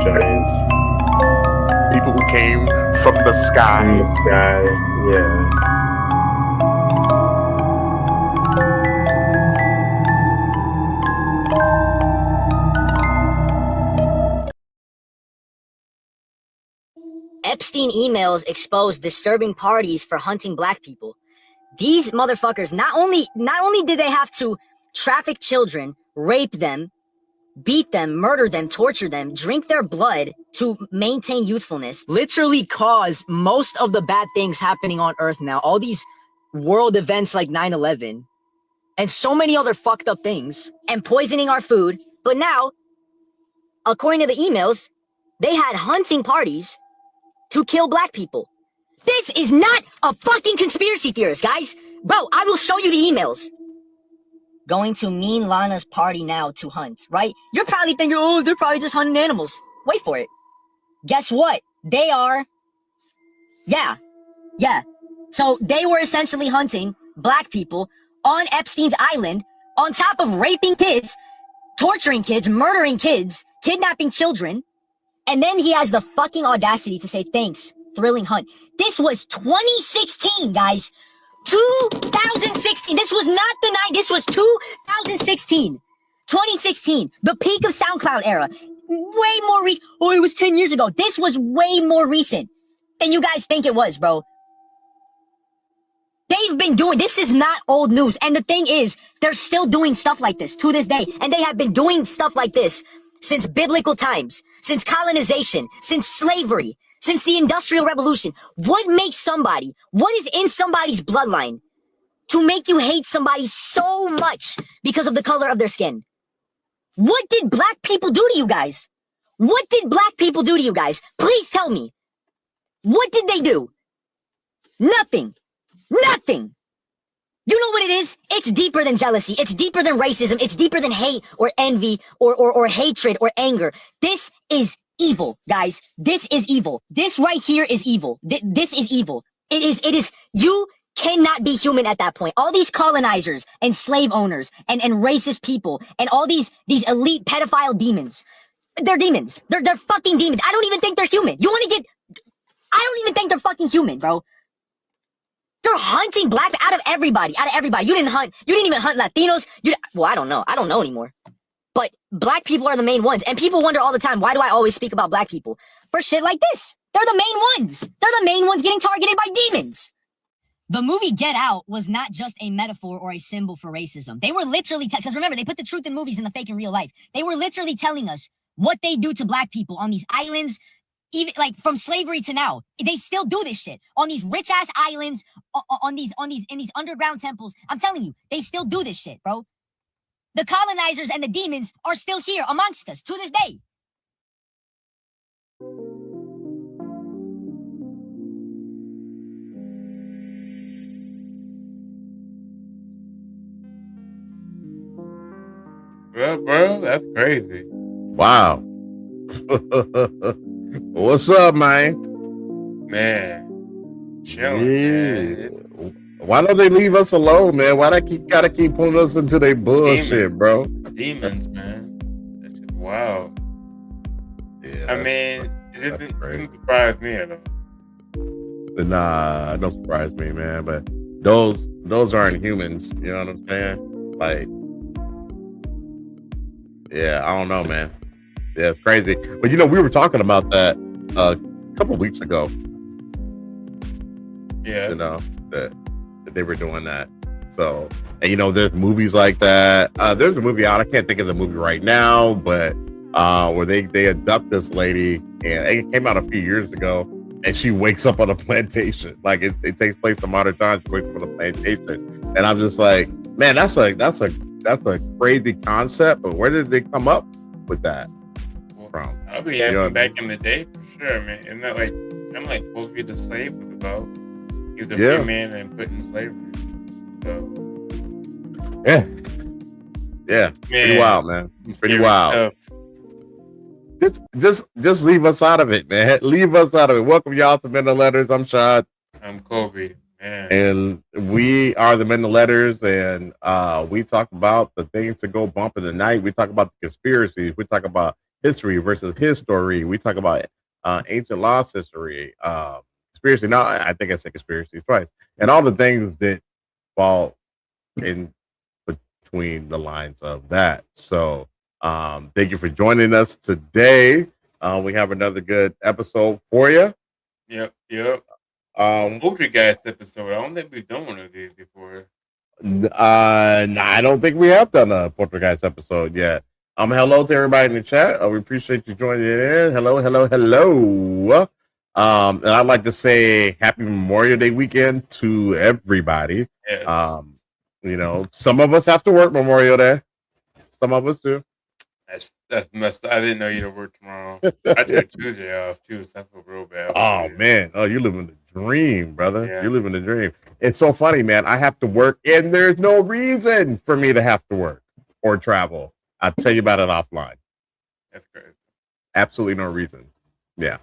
giants. People who came from the sky. In the sky, yeah. Epstein emails expose disturbing parties for hunting black people. These motherfuckers, not only did they have to traffic children, rape them, beat them, murder them, torture them, drink their blood to maintain youthfulness, literally cause most of the bad things happening on Earth now. All these world events like 9/11 and so many other fucked up things, and poisoning our food. But now, according to the emails, they had hunting parties to kill black people. This is not a fucking conspiracy theorist, guys. Bro, I will show you the emails. Going to Mean Lana's party now to hunt, right? You're probably thinking, oh, they're probably just hunting animals. Wait for it. Guess what? They are. Yeah. So they were essentially hunting black people on Epstein's island, on top of raping kids, torturing kids, murdering kids, kidnapping children. And then he has the fucking audacity to say, thanks, thrilling hunt. This was 2016, guys. 2016. This was not the night. This was 2016. 2016. The peak of SoundCloud era. Way more recent. Oh, it was 10 years ago. This was way more recent than you guys think it was, bro. They've been doing, this is not old news. And the thing is, they're still doing stuff like this to this day. And they have been doing stuff like this since biblical times, since colonization, since slavery, since the Industrial Revolution. What makes somebody, what is in somebody's bloodline to make you hate somebody so much because of the color of their skin? What did black people do to you guys? What did black people do to you guys? Please tell me. What did they do? Nothing. Nothing. You know what it is? It's deeper than jealousy. It's deeper than racism. It's deeper than hate or envy or hatred or anger. This is evil, guys. This is evil. This right here is evil. This is evil. It is, you cannot be human at that point. All these colonizers and slave owners and racist people and all these elite pedophile demons. They're demons. They're fucking demons. I don't even think they're human. I don't even think they're fucking human, bro. They're hunting black out of everybody. You didn't even hunt Latinos. Well, I don't know. I don't know anymore. But black people are the main ones. And people wonder all the time, why do I always speak about black people? For shit like this. They're the main ones. They're the main ones getting targeted by demons. The movie Get Out was not just a metaphor or a symbol for racism. They were literally, because remember, they put the truth in movies and the fake in real life. They were literally telling us what they do to black people on these islands, even like from slavery to now. They still do this shit on these rich ass islands, in these underground temples. I'm telling you, they still do this shit, bro. The colonizers and the demons are still here amongst us to this day. Well, bro, that's crazy. Wow. What's up, man? Man, chilling, Yeah. man. Why don't they leave us alone, man? Why they gotta keep pulling us into their bullshit, bro? Demons, man. That's just wild. Yeah, I mean, it doesn't surprise me at all. Nah, it don't surprise me, man. But those aren't humans. You know what I'm saying? Like, yeah, I don't know, man. Yeah, it's crazy. But we were talking about that a couple weeks ago. Yeah. That they were doing that. So, and there's movies like that. There's a movie out. I can't think of the movie right now, but where they abduct this lady, and it came out a few years ago, and she wakes up on a plantation. Like it takes place some modern times. She wakes up on a plantation, and I'm just like, man, that's a crazy concept. But where did they come up with that from? I'll be asking back in the day for sure, man. Isn't that like supposed to be the slave was about? He was a free man and put in slavery. So yeah, pretty wild, man. Pretty wild. Stuff. Just leave us out of it, man. Leave us out of it. Welcome y'all to Men of Letters. I'm Shad. I'm Kobe, man. And we are the Men of Letters, and we talk about the things that go bump in the night. We talk about the conspiracies. We talk about history versus his story. We talk about ancient lost history, conspiracy. No, I think I said conspiracy twice, and all the things that fall in between the lines of that. So, thank you for joining us today. We have another good episode for you. Yep. Poltergeist episode. I don't think we've done one of these before. Nah, I don't think we have done a Poltergeist episode yet. Hello to everybody in the chat. We appreciate you joining in. Hello. And I'd like to say happy Memorial Day weekend to everybody. Yes. Some of us have to work Memorial Day. Some of us do. That's messed up. I didn't know you had to work tomorrow. I took Tuesday off too, so I feel real bad. Oh man, you're living the dream, brother. Yeah. You're living the dream. It's so funny, man. I have to work, and there's no reason for me to have to work or travel. I'll tell you about it offline. That's great. Absolutely no reason. Yeah.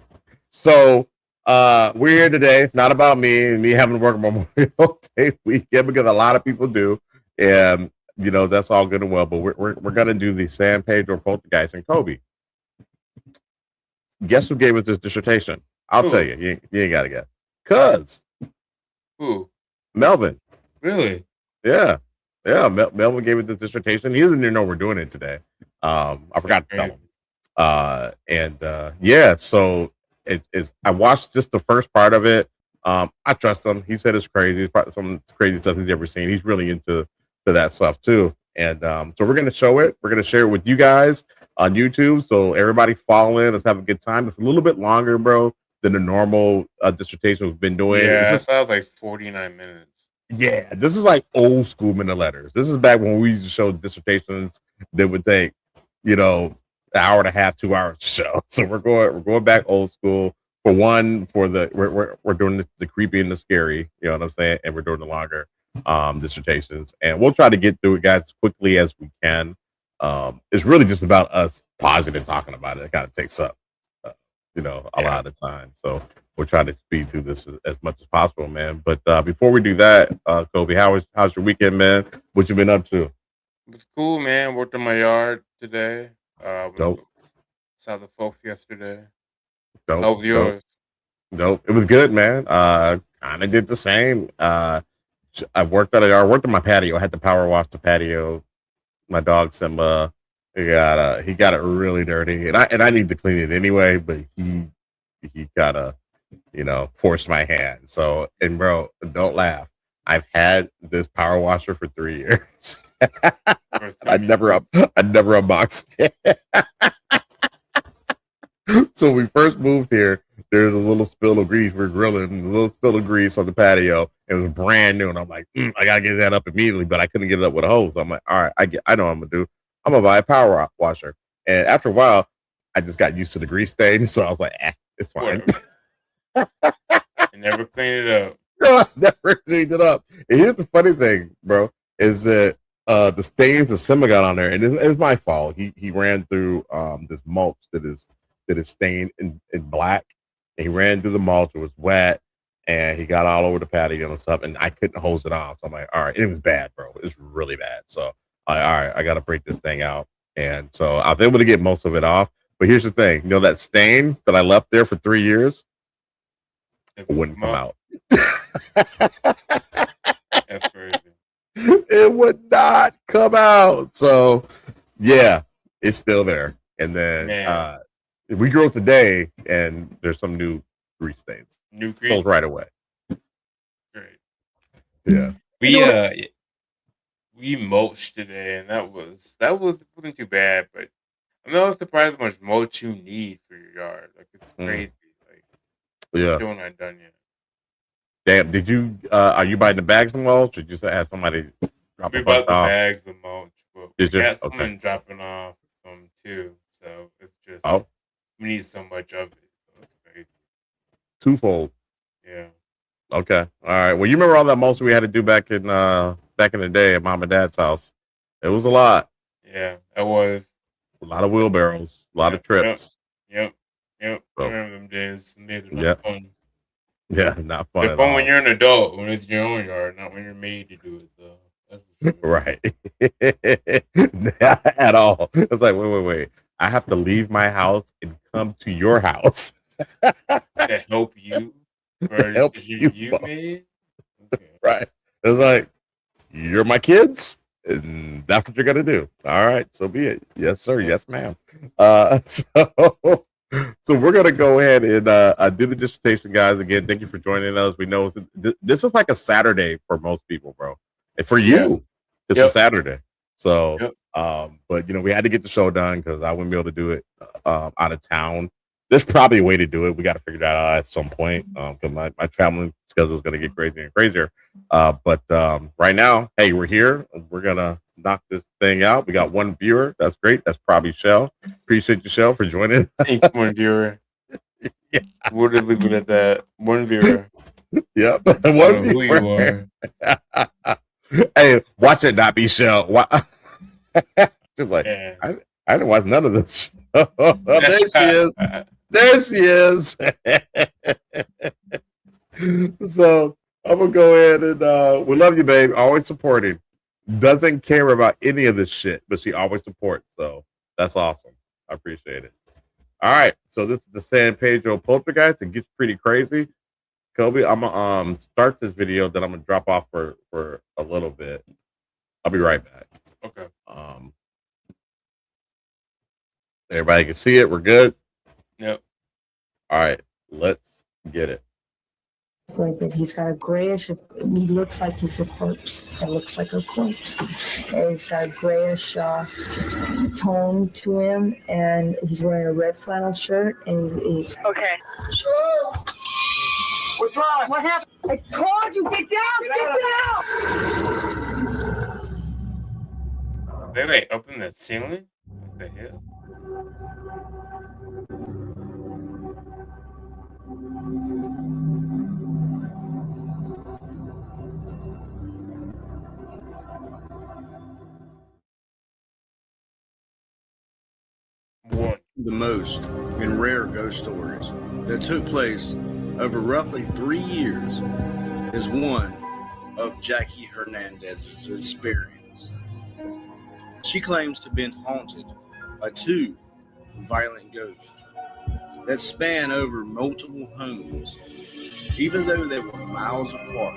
So we're here today. It's not about me having to work Memorial Day weekend because a lot of people do, and that's all good and well. But we're gonna do the San Pedro Poltergeist and Kobe. Guess who gave us this dissertation? I'll tell you. You ain't gotta guess. Cuz. Who? Melvin. Really? Yeah. Melvin gave us this dissertation. He doesn't even know we're doing it today. I forgot to tell him. So it's I watched just the first part of it. I trust him. He said it's crazy. It's probably some crazy stuff he's ever seen. He's really into that stuff too. And so we're gonna show it. We're gonna share it with you guys on YouTube. So everybody follow in. Let's have a good time. It's a little bit longer, bro, than the normal dissertation we've been doing. Yeah, it's about like 49 minutes. Yeah, this is like old school minute letters. This is back when we used to show dissertations that would take, an hour and a half, 2 hours to show. So we're going back old school. For one, we're doing the creepy and the scary, you know what I'm saying? And we're doing the longer dissertations. And we'll try to get through it, guys, as quickly as we can. It's really just about us pausing and talking about it. It kind of takes up a lot of time. So we'll try to speed through this as much as possible, man. But before we do that, Kobe, how's your weekend, man? What you been up to? It's cool, man. Worked in my yard today. Dope. Saw the folks yesterday. Dope. How was yours? Nope. It was good, man. Kind of did the same. I worked at a yard. Worked on my patio. I had to power wash the patio. My dog Simba, he got it really dirty, and I need to clean it anyway. But he gotta, force my hand. So, and bro, don't laugh. I've had this power washer for 3 years. I never unboxed it. So when we first moved here, there's a little spill of grease. We're grilling, a little spill of grease on the patio. It was brand new, and I'm like, I gotta get that up immediately, but I couldn't get it up with a hose. So I'm like, all right, I know what I'm gonna do. I'm gonna buy a power washer. And after a while, I just got used to the grease stain, so I was like, it's fine. You never cleaned it up. No, I never cleaned it up. And here's the funny thing, bro, is that the stains that Simba got on there, and it's my fault. He ran through this mulch that is stained in black. And he ran through the mulch. It was wet, and he got all over the patio and stuff. And I couldn't hose it off. So I'm like, all right, it was bad, bro. It was really bad. So all right, I got to break this thing out. And so I was able to get most of it off. But here's the thing, that stain that I left there for 3 years, it wouldn't come out. That's crazy. It would not come out. So yeah, it's still there. And then we drove today, and there's some new grease stains. New grease goes right away. Great. Yeah. We mulched today, and that wasn't too bad. But I'm not surprised how much mulch you need for your yard. Like, it's crazy. Like, yeah, still not done yet. Damn. Did you? Are you buying the bags of mulch, or just have somebody drop we a bought the off? Bags of mulch, but we got someone dropping off some too. So it's just we need so much of it. So it's crazy. Twofold. Yeah. Okay. All right. Well, you remember all that mulch we had to do back in the day at Mom and Dad's house? It was a lot. Yeah, it was. A lot of wheelbarrows, a lot of trips. Yep. So, I remember them days. Some days are not fun. Yeah, not fun. It's fun when you're an adult, when it's your own yard, not when you're made to do it. So right. At all. It's like, wait. I have to leave my house and come to your house To help you to for help you, you made? Okay. right? It's like, you're my kids, and that's what you're gonna do. All right, so be it. Yes, sir. Yes, ma'am. So we're gonna go ahead and do the dissertation, guys. Again, thank you for joining us. We know this is like a Saturday for most people, bro. And for Yeah. you, it's a Yep. Saturday. So, Yep. but we had to get the show done because I wouldn't be able to do it out of town. There's probably a way to do it. We got to figure that out at some point because my traveling schedule is going to get crazier and crazier. But right now, hey, we're here. We're going to knock this thing out. We got one viewer. That's great. That's probably Shell. Appreciate you, Shell, for joining. Thanks, one viewer. Yeah. We'll just leave it at that. One viewer. Yep. I don't know who you are. Hey, watch it not be Shell. She's like, Yeah. I didn't watch none of this. There she is. There she is. So I'm gonna go ahead and we love you, babe. Always supporting. Doesn't care about any of this shit, but she always supports. So that's awesome. I appreciate it. All right. So this is the San Pedro Poltergeist. It gets pretty crazy. Kobe, I'm gonna start this video, then I'm gonna drop off for a little bit. I'll be right back. Okay. Everybody can see it. We're good. Yep. All right, let's get it. It's like that he's got a grayish, he looks like he's a corpse. It looks like a corpse. And he's got a grayish tone to him, and he's wearing a red flannel shirt, and he's Okay. What's wrong? What happened? I told you, get down! Wait, up in the ceiling? What the hell? One. The most and rare ghost stories that took place over roughly 3 years is one of Jackie Hernandez's experience. She claims to have been haunted by two violent ghosts that span over multiple homes, even though they were miles apart.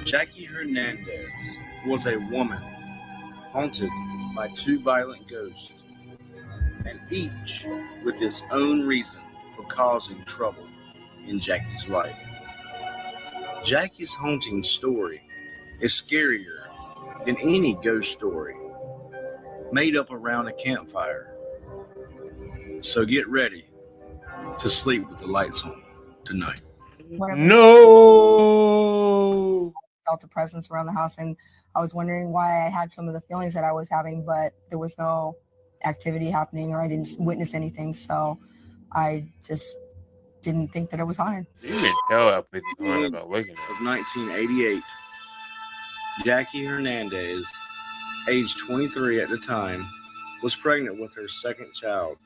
Jackie Hernandez was a woman haunted by two violent ghosts, and each with its own reason for causing trouble in Jackie's life. Jackie's haunting story is scarier than any ghost story made up around a campfire. So get ready to sleep with the lights on tonight. No. Felt a presence around the house, and I was wondering why I had some of the feelings that I was having, but there was no activity happening, or I didn't witness anything, so I just didn't think that it was haunted. You can tell how people are about looking at Of it. 1988, Jackie Hernandez, age 23 at the time, was pregnant with her second child.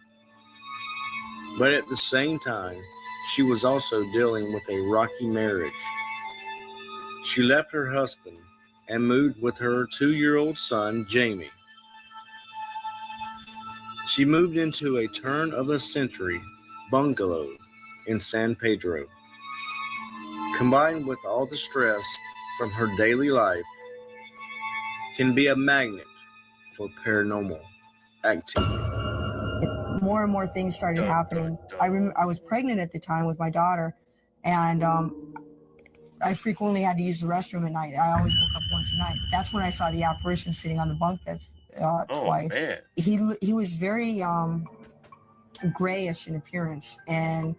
But at the same time, she was also dealing with a rocky marriage. She left her husband and moved with her 2-year-old son, Jamie. She moved into a turn-of-the-century bungalow in San Pedro. Combined with all the stress from her daily life, can be a magnet for paranormal activity. More and more things started happening. I was pregnant at the time with my daughter, and I frequently had to use the restroom at night. I always woke up once a night. That's when I saw the apparition sitting on the bunk beds twice. Man. He was very grayish in appearance, and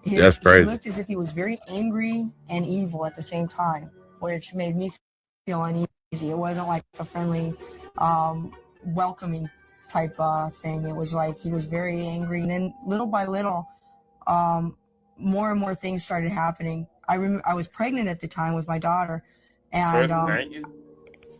he looked as if he was very angry and evil at the same time, which made me feel uneasy. It wasn't like a friendly, welcoming type thing. It was like he was very angry, and then little by little, more and more things started happening. I was pregnant at the time with my daughter, and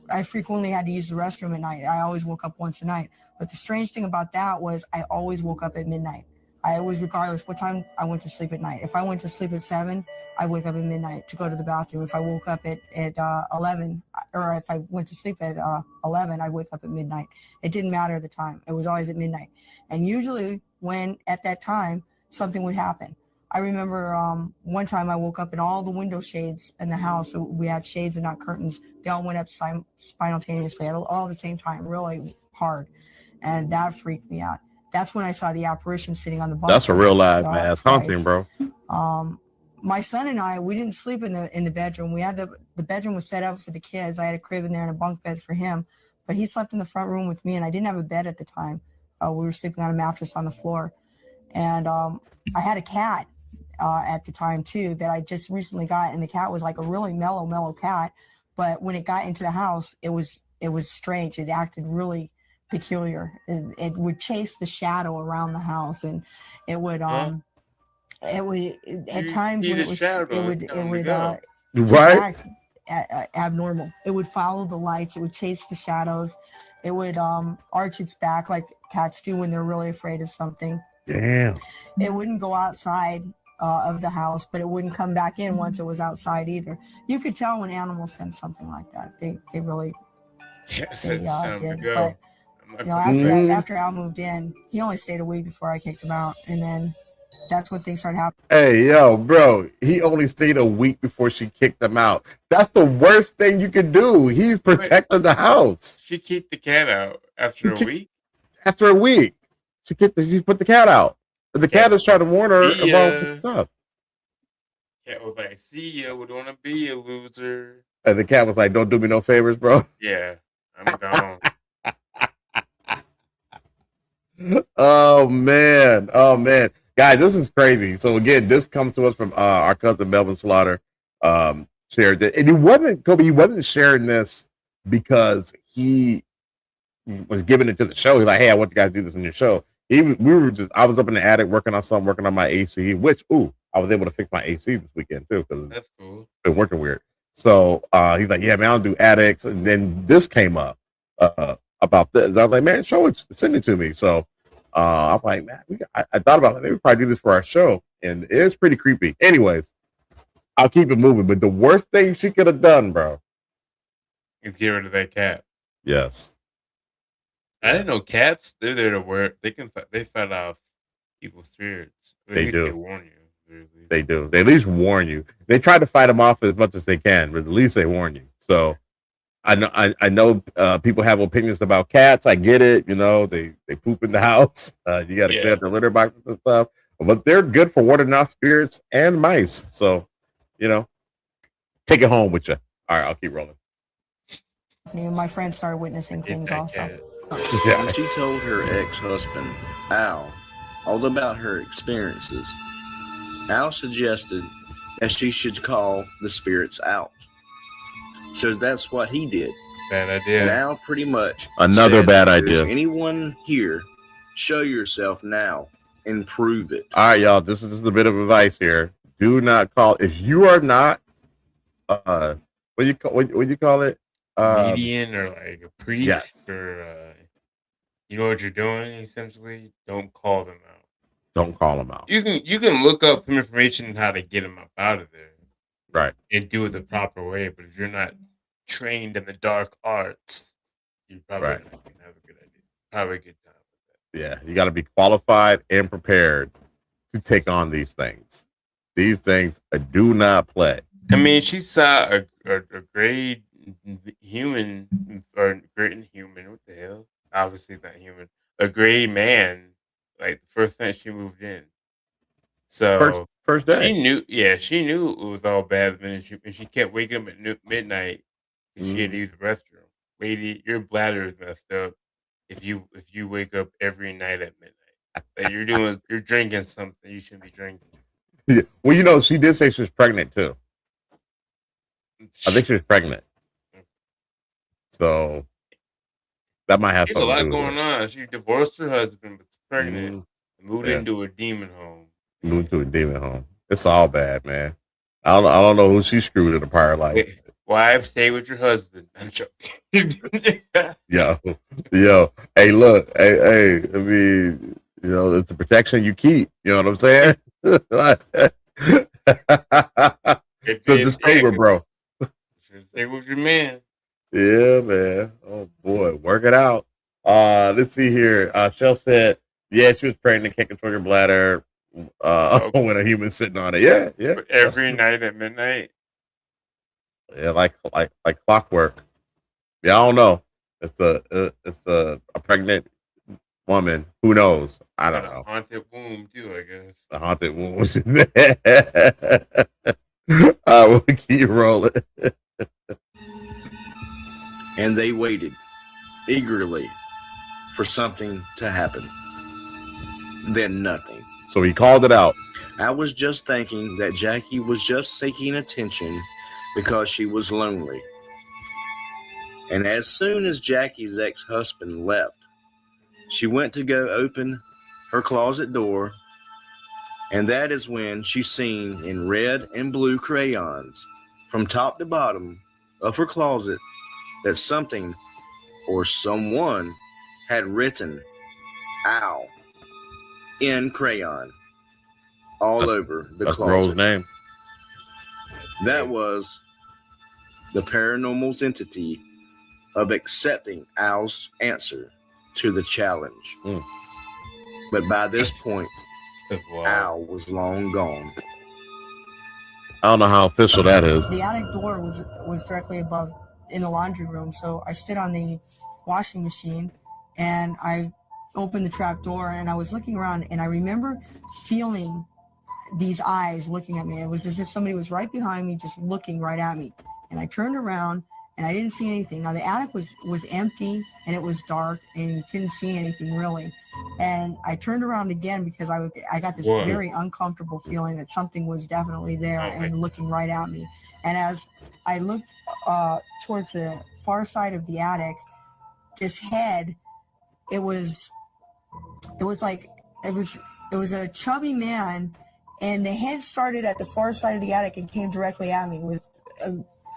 I frequently had to use the restroom at night. I always woke up once a night. But the strange thing about that was I always woke up at midnight. I was regardless what time I went to sleep at night. If I went to sleep at 7, I wake up at midnight to go to the bathroom. If I woke up at 11, or if I went to sleep at 11, I wake up at midnight. It didn't matter the time. It was always at midnight. And usually when at that time, something would happen. I remember one time I woke up and all the window shades in the house, so we had shades and not curtains, they all went up simultaneously at all at the same time, really hard. And that freaked me out. That's when I saw the apparition sitting on the bunk. That's a real live mass haunting, bro. My son and I, we didn't sleep in the bedroom. We had the bedroom was set up for the kids. I had a crib in there and a bunk bed for him, but he slept in the front room with me, and I didn't have a bed at the time. We were sleeping on a mattress on the floor, and I had a cat at the time too that I just recently got, and the cat was like a really mellow cat, but when it got into the house, it was strange. It acted really peculiar. It would chase the shadow around the house, and it would at times when it would right, act abnormal. It would follow the lights. It would chase the shadows. It would arch its back like cats do when they're really afraid of something. Damn. It wouldn't go outside of the house, but it wouldn't come back in once it was outside either. You could tell when animals sense something like that. They really Yes, they it's time to did. go. But after Al moved in, he only stayed a week before I kicked him out, and then that's when things started happening. Hey, yo, bro, he only stayed a week before she kicked him out. That's the worst thing you could do. He's protecting the house. She kicked the cat out after a week? After a week. She put the cat out. The cat is trying to warn her about stuff. Cat was like, see ya, we don't want to be a loser. And the cat was like, don't do me no favors, bro. Yeah, I'm gone. Oh, man. Guys, this is crazy. So, again, this comes to us from our cousin Melvin Slaughter. Shared it. And he wasn't sharing this because he was giving it to the show. He's like, hey, I want you guys to do this in your show. I was up in the attic working on my AC, which, I was able to fix my AC this weekend too, because that's cool. It's been working weird. So he's like, yeah, man, I don't do attics. And then this came up about this. I was like, man, send it to me. So I'm like, man, I thought about it. Maybe we probably do this for our show. And it's pretty creepy. Anyways, I'll keep it moving. But the worst thing she could have done, bro, is get rid of that cat. Yes. I didn't know cats, they're there to work. They fight off evil spirits. They do. They warn you. Really. They do. They at least warn you. They try to fight them off as much as they can, but at least they warn you. So I know people have opinions about cats. I get it. You know, they poop in the house. You got to clean up the litter boxes and stuff. But they're good for warding off spirits and mice. So, you know, take it home with you. All right, I'll keep rolling. My friends started witnessing things also. When she told her ex-husband, Al, all about her experiences, Al suggested that she should call the spirits out. So that's what he did. Bad idea. And Al pretty much another said, bad idea. Anyone here, show yourself now and prove it. All right, y'all. This is just a bit of advice here. Do not call if you are not. What do you call it? Median or like a priest, yes. Or you know what you're doing. Essentially, don't call them out. Don't call them out. You can look up some information on how to get them up out of there, right? And do it the proper way. But if you're not trained in the dark arts, you probably not gonna have a good idea. Probably a good time with that. Yeah, you got to be qualified and prepared to take on these things. These things do not play. I mean, she saw a great human or great inhuman. What the hell? Obviously not human. A great man. Like the first night she moved in. So first day. She knew it was all bad. And she kept waking up at midnight because she had to use the restroom. Lady, your bladder is messed up if you wake up every night at midnight. Like you're drinking something you shouldn't be drinking. Yeah. Well, you know, she did say she was pregnant too. I think she was pregnant. So that might have something a lot to do with going on. She divorced her husband, but pregnant, moved into a demon home. Moved to a demon home. It's all bad, man. I don't know who she screwed in a prior life. Wife, stay with your husband. I'm joking. Yo. Hey, look. Hey. I mean, You know, it's the protection you keep. You know what I'm saying? So just stay with bro. Stay with your man. Yeah, man. Oh boy, work it out. Let's see here. Shell said, yeah, she was pregnant, can't control your bladder. When a human's sitting on it. Yeah, yeah. But every night at midnight. Yeah, like clockwork. Yeah, I don't know. It's a pregnant woman. Who knows? I don't know. Haunted womb too, I guess. The haunted womb. We'll keep rolling. And they waited eagerly for something to happen. Then nothing. So he called it out. I was just thinking that Jackie was just seeking attention because she was lonely. And as soon as Jackie's ex-husband left, she went to go open her closet door, and that is when she seen in red and blue crayons from top to bottom of her closet that something or someone had written "ow" in crayon all over the closet. Rose's name. That was the paranormal's entity of accepting Al's answer to the challenge. But by this point, Al was long gone. I don't know how official that is. The attic door was directly above in the laundry room, so I stood on the washing machine and I opened the trap door and I was looking around and I remember feeling these eyes looking at me. It was as if somebody was right behind me, just looking right at me. And I turned around and I didn't see anything. Now the attic was empty and it was dark and you couldn't see anything really. And I turned around again because I got this very uncomfortable feeling that something was definitely there and looking right at me. And as I looked towards the far side of the attic, this head, it was a chubby man, and the head started at the far side of the attic and came directly at me with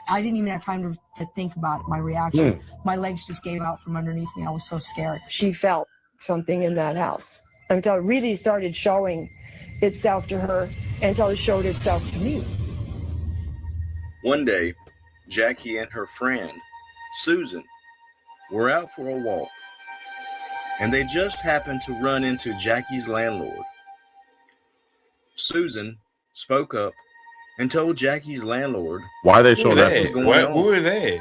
I didn't even have time to think about my reaction. My legs just gave out from underneath me. I was so scared. She felt something in that house until it really started showing itself to her, until it showed itself to me. One day, Jackie and her friend, Susan, were out for a walk, and they just happened to run into Jackie's landlord. Susan spoke up and told Jackie's landlord why they showed that. Who are they?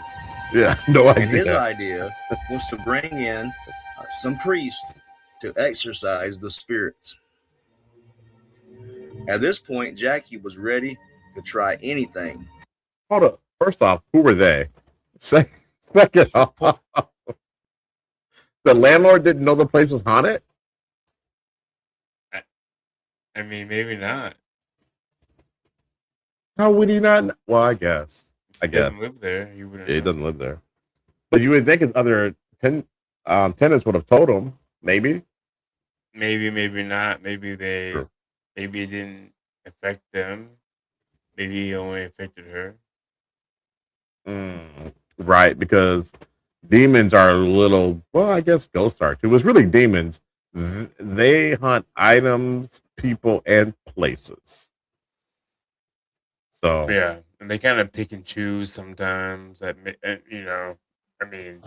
Yeah, no idea. And his idea was to bring in some priests to exorcise the spirits. At this point, Jackie was ready to try anything. Hold up. First off, who were they? Second off, the landlord didn't know the place was haunted? I mean, maybe not. How would he not? Well, I guess. He doesn't live there. He doesn't live there. But you would think his other tenants would have told him. Maybe. Maybe not. Maybe it didn't affect them. Maybe it only affected her. Right, because demons are I guess ghosts are too. It was really demons. They hunt items, people, and places. So yeah, and they kind of pick and choose sometimes. I mean,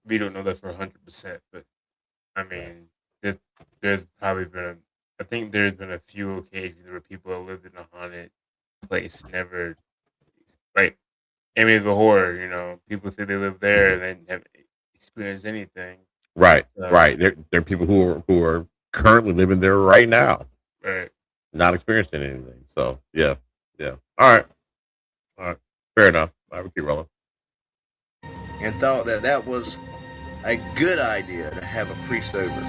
we don't know that for 100%, but I mean, there's probably been I think there's been a few occasions where people have lived in a haunted place, never, right? Amityville Horror, people say they live there and they haven't experienced anything. Right, right. There are people who are currently living there right now, right? Not experiencing anything. So yeah. All right. Fair enough. I would keep rolling. And thought that was a good idea to have a priest over.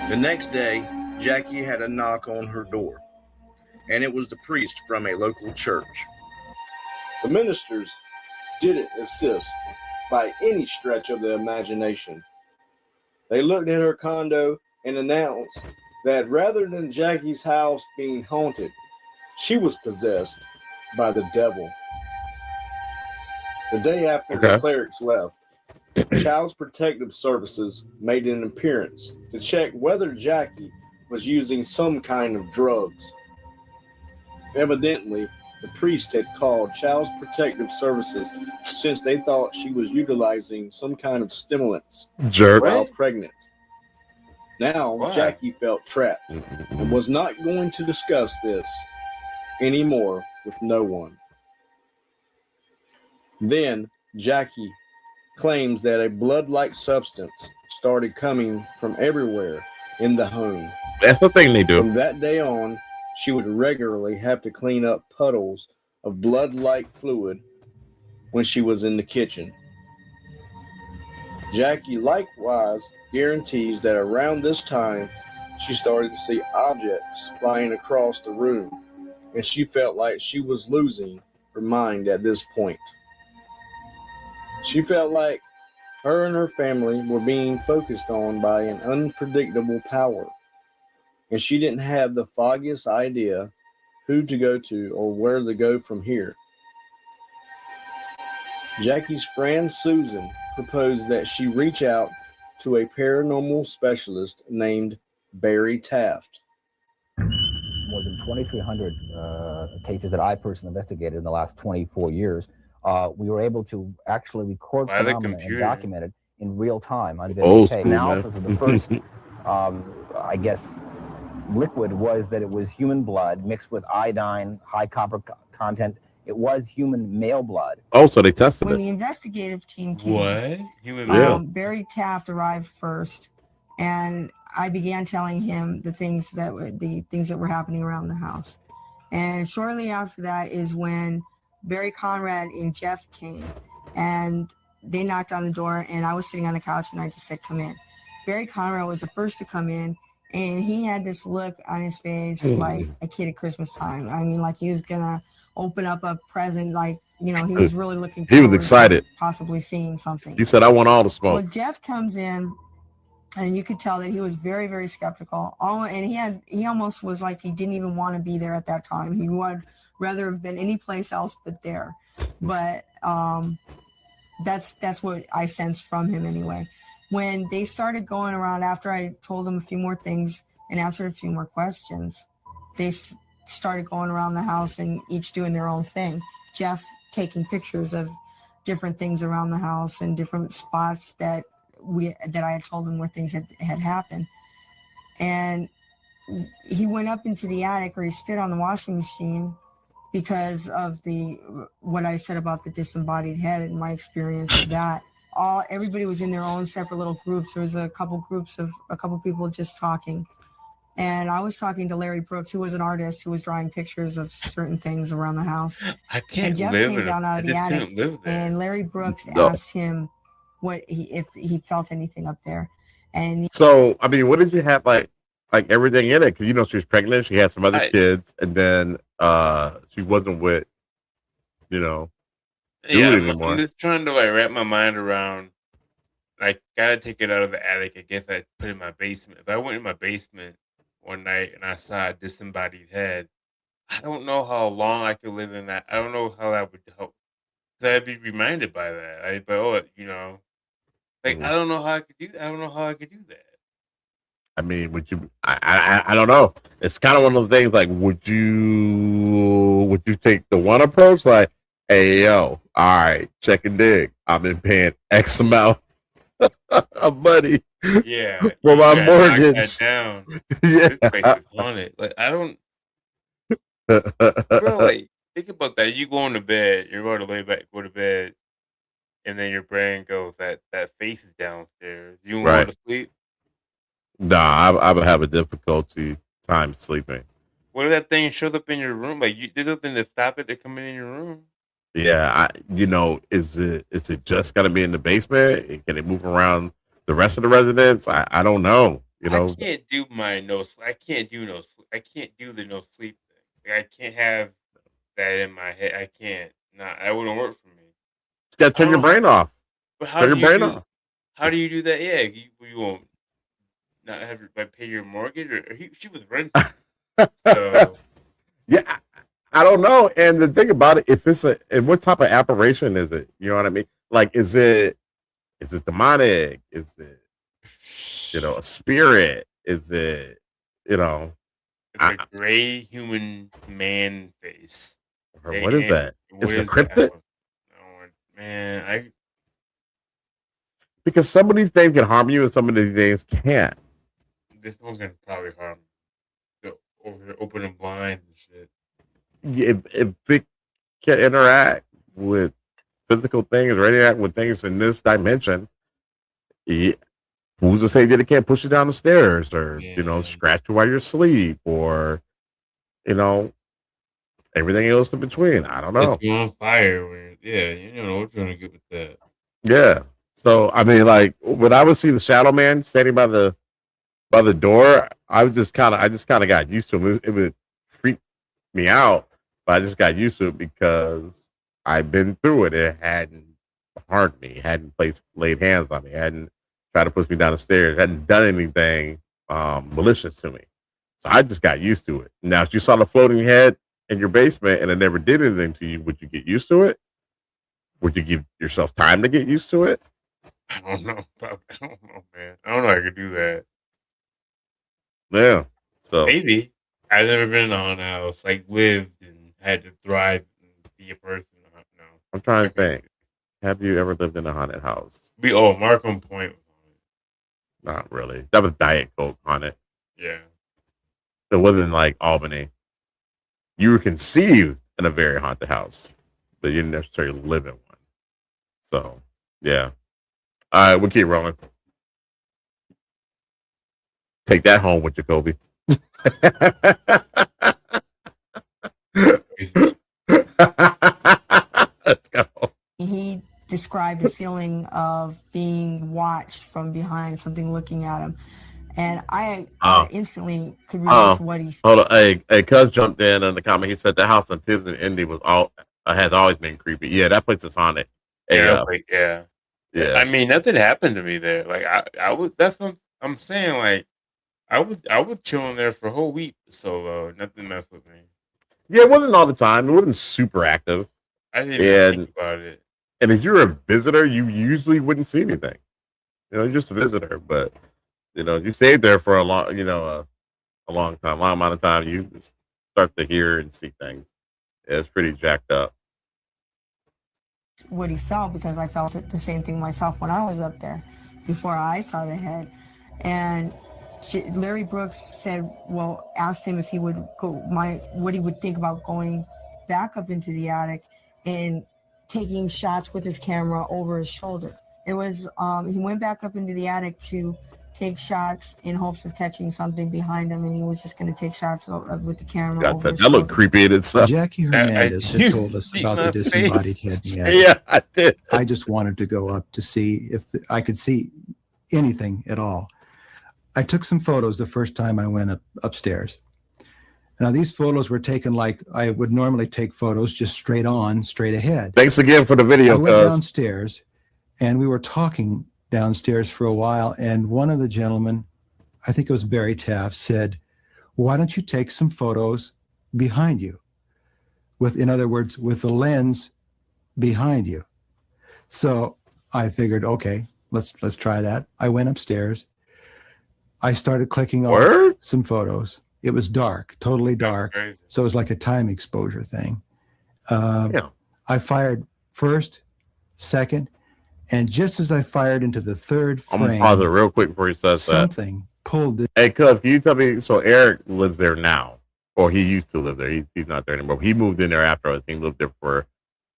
The next day, Jackie had a knock on her door, and it was the priest from a local church. The ministers didn't assist by any stretch of the imagination. They looked at her condo and announced that rather than Jackie's house being haunted, she was possessed by the devil. The day after the clerics left, Child Protective Services made an appearance to check whether Jackie was using some kind of drugs. Evidently, the priest had called Child Protective Services since they thought she was utilizing some kind of stimulants Jerks. while pregnant. Now, Why? Jackie felt trapped and was not going to discuss this anymore with no one. Then, Jackie claims that a blood-like substance started coming from everywhere in the home. That's the thing they do. From that day on, she would regularly have to clean up puddles of blood-like fluid when she was in the kitchen. Jackie likewise guarantees that around this time, she started to see objects flying across the room, and she felt like she was losing her mind at this point. She felt like her and her family were being focused on by an unpredictable power, and she didn't have the foggiest idea who to go to or where to go from here. Jackie's friend Susan proposed that she reach out to a paranormal specialist named Barry Taft. More than 2,300 cases that I personally investigated in the last 24 years. We were able to actually record phenomena and document it in real time on videotape. Analysis of the first, I guess, liquid was that it was human blood mixed with iodine, high copper content. It was human male blood. Oh, so they tested When it. the investigative team came, Barry Taft arrived first, and I began telling him the things that were happening around the house. And shortly after that is when Barry Conrad and Jeff came, and they knocked on the door, and I was sitting on the couch, and I just said, "Come in." Barry Conrad was the first to come in, and he had this look on his face like a kid at Christmas time. I mean, like he was gonna open up a present, like, you know, he was really looking forward. He was excited, possibly seeing something. He said, "I want all the smoke." Well, Jeff comes in, and you could tell that he was very, very skeptical. And he almost was like he didn't even want to be there at that time. He would rather have been any place else but there. But that's what I sensed from him anyway. When they started going around, after I told them a few more things and answered a few more questions, they started going around the house and each doing their own thing. Jeff taking pictures of different things around the house and different spots that I had told him where things had happened. And he went up into the attic, or he stood on the washing machine, because of what I said about the disembodied head and my experience of that. Everybody was in their own separate little groups. There was a couple people just talking. And I was talking to Larry Brooks, who was an artist who was drawing pictures of certain things around the house. I can't and Jeff live came down out of the attic, and Larry Brooks asked him if he felt anything up there. And so, I mean, what did you have like everything in it? Because, you know, she was pregnant, she had some other kids, and then she wasn't with, you know, anymore. I'm just trying to like wrap my mind around. I gotta take it out of the attic. I guess I put it in my basement. If I went in my basement one night and I saw a disembodied head, I don't know how long I could live in that. I don't know how that would help. Cause I'd be reminded by that. You know, like I don't know how I could do that. I don't know how I could do that. I mean, would you? I don't know. It's kind of one of those things. Like, would you take the one approach? Like, hey, yo, all right, check and dig. I've been paying X amount of money. Yeah, for my mortgage. Down. Yeah, this place is haunted. Like, I don't. Bro, like, think about that. You going to bed. You're about to go to bed, and then your brain goes, that face is downstairs. You want to sleep? Nah, I would have a difficulty time sleeping. What if that thing shows up in your room? Like, there's nothing to stop it to come in your room. Yeah, is it just gonna be in the basement? Can it move around the rest of the residence? I don't know. You know, I can't do I can't do the no sleep thing. Like, I can't have that in my head. I can't. That wouldn't work for me. You gotta turn your brain off. But how do you do that? Yeah, you won't not have pay your mortgage, or she was renting. So yeah, I don't know. And the thing about it, if what type of operation is it? You know what I mean? Like, is it Is it demonic? Is it, a spirit? Is it, it's a gray human man face. What is that? Is it a cryptid? Man, because some of these things can harm you and some of these things can't. This one's gonna probably harm you. Over opening blinds and shit. If it can interact with physical things or interact with things in this dimension, who's to say that it can't push you down the stairs or scratch you while you're asleep or everything else in between? I don't know. It's on fire. You don't know what you're gonna get with that. Yeah. So I mean, like when I would see the shadow man standing by the door, I just kind of got used to him. It would freak me out, but I just got used to it because I've been through it. It hadn't harmed me, hadn't laid hands on me, hadn't tried to push me down the stairs, hadn't done anything malicious to me. So I just got used to it. Now, if you saw the floating head in your basement and it never did anything to you, would you get used to it? Would you give yourself time to get used to it? I don't know, man. I don't know if I could do that. Yeah. So maybe. I've never been in a haunted house, like lived and had to thrive and be a person. No. I'm trying to think. Have you ever lived in a haunted house? Markham Point was haunted. Not really. That was Diet Coke haunted. Yeah. It wasn't like Albany. You were conceived in a very haunted house, but you didn't necessarily live in one. So, yeah. All right, we'll keep rolling. Take that home with Jacoby. Let's go. He described a feeling of being watched from behind, something looking at him. And I instantly could relate to what he said. Hold on. Hey, Cuz jumped in the comment. He said the house on Tibbs and Indy has always been creepy. Yeah, that place is haunted. Yeah. I mean, nothing happened to me there. Like I was. That's what I'm saying. Like I was chilling there for a whole week solo. Nothing messed with me. Yeah, it wasn't all the time. It wasn't super active. I didn't even think about it. And if you're a visitor, you usually wouldn't see anything. You're just a visitor, but you stayed there for a long amount of time. You start to hear and see things. Yeah, it's pretty jacked up. What he felt, because I felt it the same thing myself when I was up there before I saw the head. And Larry Brooks asked him if he would what he would think about going back up into the attic and taking shots with his camera over his shoulder. It was he went back up into the attic to take shots in hopes of catching something behind him, and he was just going to take shots with the camera. That looked creepy in itself. Jackie Hernandez had told us about the disembodied head. Yeah, I did. I just wanted to go up to see if I could see anything at all. I took some photos the first time I went upstairs. Now, these photos were taken like I would normally take photos, just straight ahead. Thanks again for the video. I went downstairs, and we were talking downstairs for a while, and one of the gentlemen, I think it was Barry Taft, said, "Why don't you take some photos behind you?" In other words, with the lens behind you. So I figured, okay, let's try that. I went upstairs. I started clicking on some photos. It was dark, totally dark. So it was like a time exposure thing. I fired first, second, and just as I fired into the third frame, I'm gonna pause it real quick before he says something pulled it. Hey, Cuz, can you tell me? So Eric lives there now, or he used to live there. He's not there anymore. He moved in there after us. He lived there for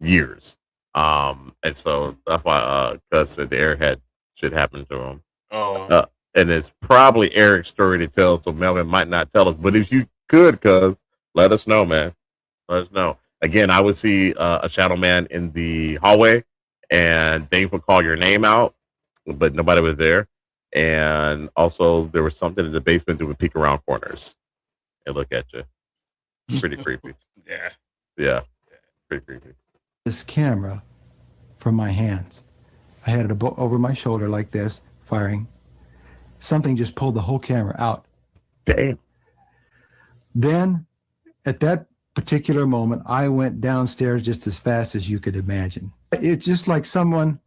years. And so that's why Cuz said Eric had shit happen to him. And it's probably Eric's story to tell, so Melvin might not tell us. But if you could, Cuz, let us know, man. Let us know. Again, I would see a shadow man in the hallway, and things would call your name out, but nobody was there. And also, there was something in the basement that would peek around corners and look at you. Pretty creepy. Yeah. Pretty creepy. This camera from my hands. I had it over my shoulder like this, firing. Something just pulled the whole camera out. Damn. Then, at that particular moment, I went downstairs just as fast as you could imagine. It's just like someone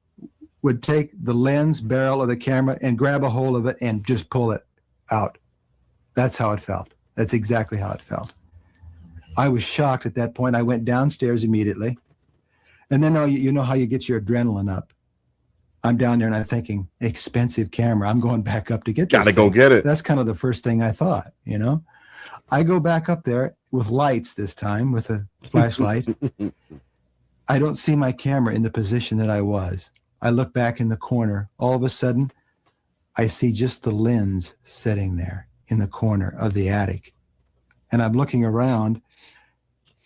would take the lens barrel of the camera and grab a hold of it and just pull it out. That's how it felt. That's exactly how it felt. I was shocked at that point. I went downstairs immediately. And then you know how you get your adrenaline up. I'm down there and I'm thinking, expensive camera. I'm going back up to get this. Gotta go get it. That's kind of the first thing I thought, you know. I go back up there with lights this time, with a flashlight. I don't see my camera in the position that I was. I look back in the corner. All of a sudden, I see just the lens sitting there in the corner of the attic. And I'm looking around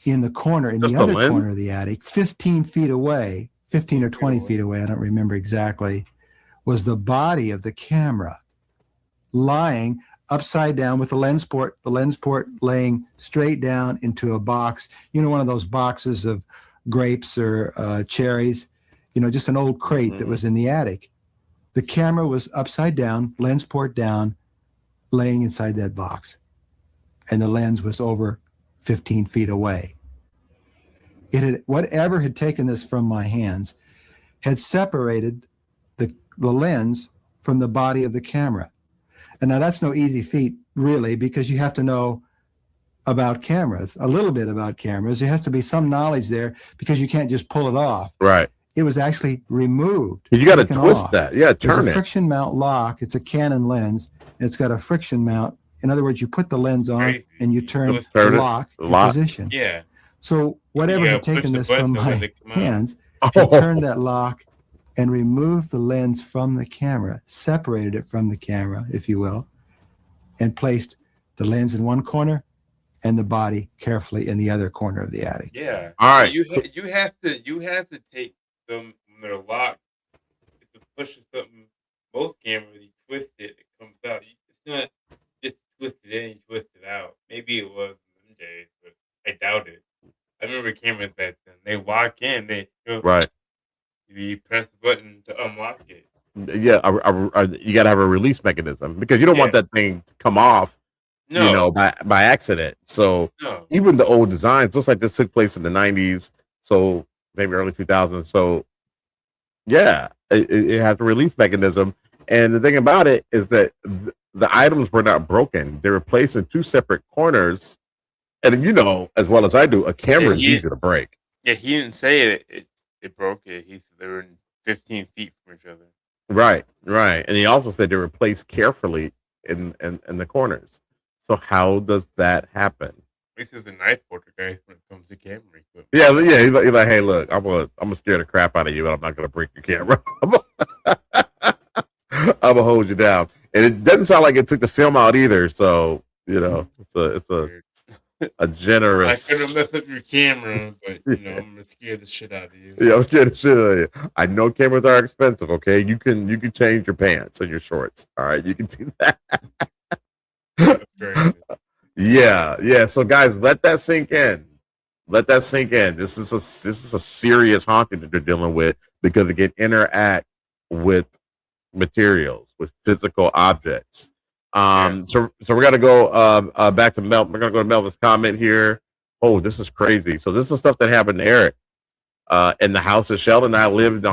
in the corner, in the other corner of the attic, 15 feet away, 15 or 20 feet away, I don't remember exactly, was the body of the camera lying upside down with the lens port laying straight down into a box. You know, one of those boxes of grapes or cherries, you know, just an old crate that was in the attic. The camera was upside down, lens port down, laying inside that box. And the lens was over 15 feet away. It had, whatever had taken this from my hands had separated the lens from the body of the camera. And now that's no easy feat, really, because you have to know about cameras, a little bit about cameras. There has to be some knowledge there because you can't just pull it off. Right. It was actually removed. You got to twist that. Yeah, turn it. There's a friction mount lock. It's a Canon lens. It's got a friction mount. In other words, you put the lens on and you turn the lock in position. Yeah. So whatever had taken this from my hands had turned that lock and removed the lens from the camera, separated it from the camera, if you will, and placed the lens in one corner and the body carefully in the other corner of the attic. Yeah. All right. You have to take them when they're locked. If you push something, both cameras, you twist it, it comes out. It's not just twist it in and twist it out. Maybe it was in them days, but I doubt it. I remember cameras back then. They lock in. Right. You press the button to unlock it. Yeah, you got to have a release mechanism because you don't want that thing to come off, you know, by accident. So even the old designs, looks like this took place in the 90s, so maybe early 2000s. So yeah, it has a release mechanism. And the thing about it is that the items were not broken. They were placed in two separate corners. And you know, as well as I do, a camera is easy to break. Yeah, he didn't say it broke it. He said they were 15 feet from each other. Right. And he also said they were placed carefully in the corners. So how does that happen? This is a nice poltergeist when it comes to camera equipment. Yeah. He's like, hey, look, I'm gonna scare the crap out of you, but I'm not gonna break your camera. I'm gonna hold you down. And it doesn't sound like it took the film out either. So you know, it's a generous. I could have messed up your camera, but you know, I'm gonna scare the shit out of you. Yeah, I'm scared the shit out of you. I know cameras are expensive. Okay, you can change your pants and your shorts. All right, you can do that. Yeah. So guys, let that sink in. This is a serious haunting that they're dealing with because it can interact with materials, with physical objects. So we're gonna go back to Mel. We're gonna go to Melvin's comment here. Oh, this is crazy. So this is stuff that happened to Eric in the house that Sheldon and I lived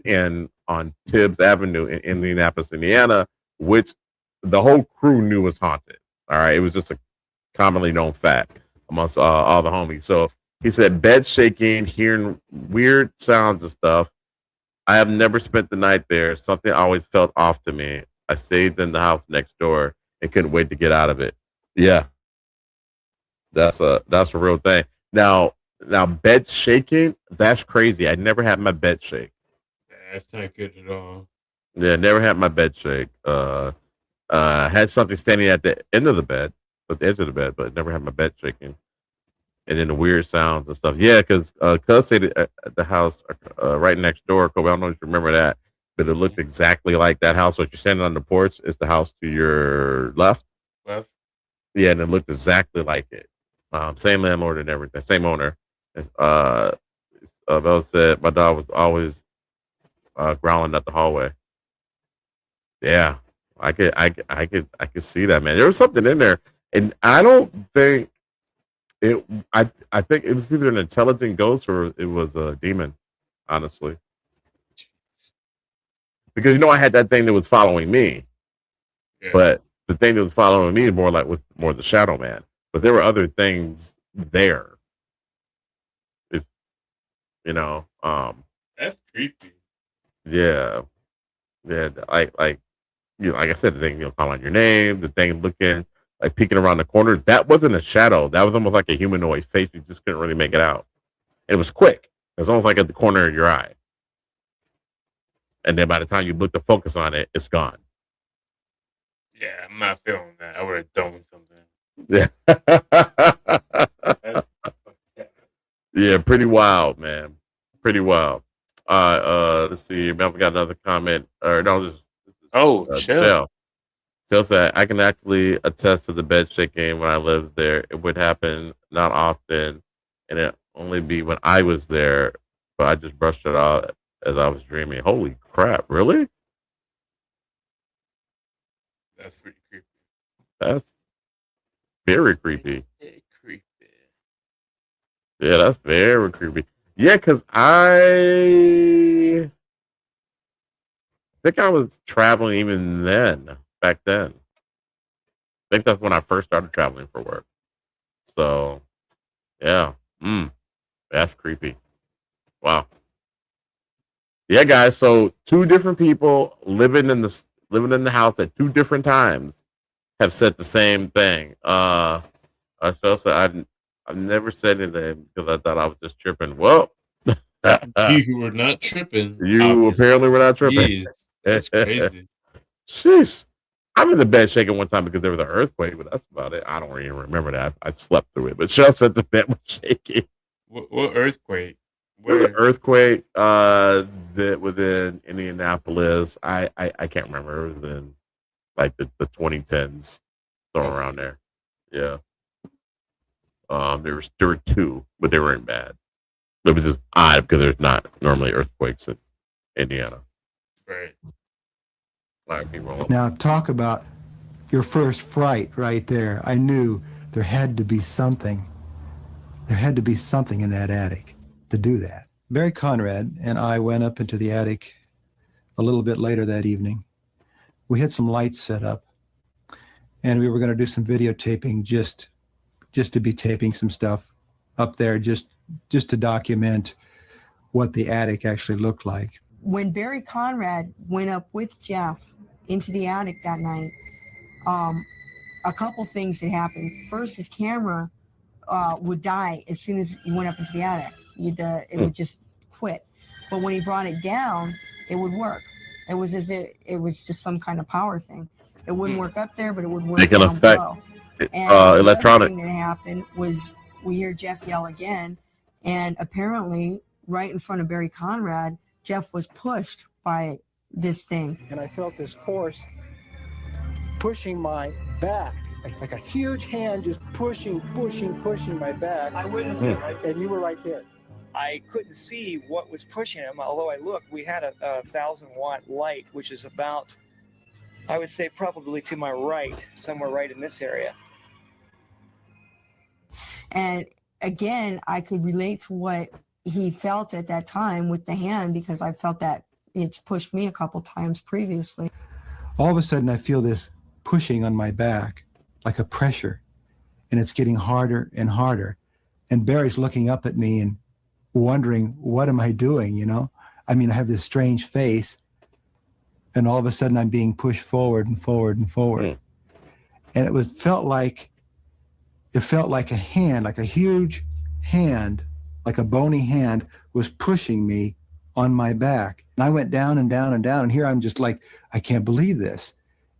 in on Tibbs Avenue in Indianapolis, Indiana, which the whole crew knew was haunted. All right, it was just a commonly known fact amongst all the homies. So he said, bed shaking, hearing weird sounds and stuff. I have never spent the night there. Something always felt off to me. I stayed in the house next door and couldn't wait to get out of it. Yeah, that's a real thing. Now bed shaking, that's crazy. I never had my bed shake. That's not good at all. Yeah, never had my bed shake. Had something standing at the end of the bed, at the edge of the bed, but never had my bed shaking. And then the weird sounds and stuff. Yeah, because Cuz stayed at the house right next door. Kobe, I don't know if you remember that, but it looked exactly like that house. So if you're standing on the porch, it's the house to your left. Yeah, and it looked exactly like it. Same landlord and everything, same owner. Bella said my dog was always growling at the hallway. Yeah, I could see that, man. There was something in there, and I don't think it. I think it was either an intelligent ghost or it was a demon. Honestly, because I had that thing that was following me, but the thing that was following me is more like with more the Shadow Man. But there were other things there. That's creepy. Yeah. Like like I said, the thing calling your name, the thing looking like peeking around the corner. That wasn't a shadow. That was almost like a humanoid face. You just couldn't really make it out. It was quick. It was almost like at the corner of your eye. And then by the time you look to focus on it, it's gone. Yeah, I'm not feeling that. I would have done something. Yeah, pretty wild, man. Pretty wild. Let's see. I've got another comment. Or no, Shell. Shell said, I can actually attest to the bed shaking when I lived there. It would happen not often, and it only be when I was there, but I just brushed it off as I was dreaming. Holy crap, really? That's pretty creepy. That's very creepy. Creepy. Yeah, that's very creepy. Yeah, because I think I was traveling even back then. I think that's when I first started traveling for work. So, yeah. That's creepy. Wow. Yeah, guys. So 2 different people living in the house at 2 different times have said the same thing. I said I've never said anything because I thought I was just tripping. Well, you were not tripping. You apparently were not tripping. Jeez, that's crazy. Sheesh. I'm in the bed shaking one time because there was an earthquake, but that's about it. I don't even remember that. I slept through it. But Shell said the bed was shaking. What earthquake? There was an earthquake that within Indianapolis. I can't remember. It was in like the 2010s, somewhere around there. Yeah. There were 2, but they weren't bad. It was just odd because there's not normally earthquakes in Indiana. Right. Now talk about your first fright right there. I knew there had to be something. There had to be something in that attic to do that. Barry Conrad and I went up into the attic a little bit later that evening. We had some lights set up, and we were going to do some videotaping just to be taping some stuff up there, just to document what the attic actually looked like. When Barry Conrad went up with Jeff into the attic that night, a couple things had happened. First, his camera would die as soon as he went up into the attic. It would just quit. But when he brought it down, it would work. It was as if it was just some kind of power thing. It wouldn't work up there, but it would work down below. And Electronic. The other thing that happened was we hear Jeff yell again, and apparently right in front of Barry Conrad, Jeff was pushed by this thing. And I felt this force pushing my back, like a huge hand just pushing my back. I witnessed it, right? And you were right there. I couldn't see what was pushing him, although I looked. We had a 1,000-watt light, which is about, I would say, probably to my right, somewhere right in this area. And again, I could relate to what he felt at that time with the hand, because I felt that it's pushed me a couple times previously. All of a sudden, I feel this pushing on my back, like a pressure, and it's getting harder and harder. And Barry's looking up at me and wondering, what am I doing, you know? I mean, I have this strange face, and all of a sudden I'm being pushed forward and forward and forward. And it felt like a hand, like a huge hand, like a bony hand was pushing me on my back. And I went down and down and down, and here I'm just like, I can't believe this.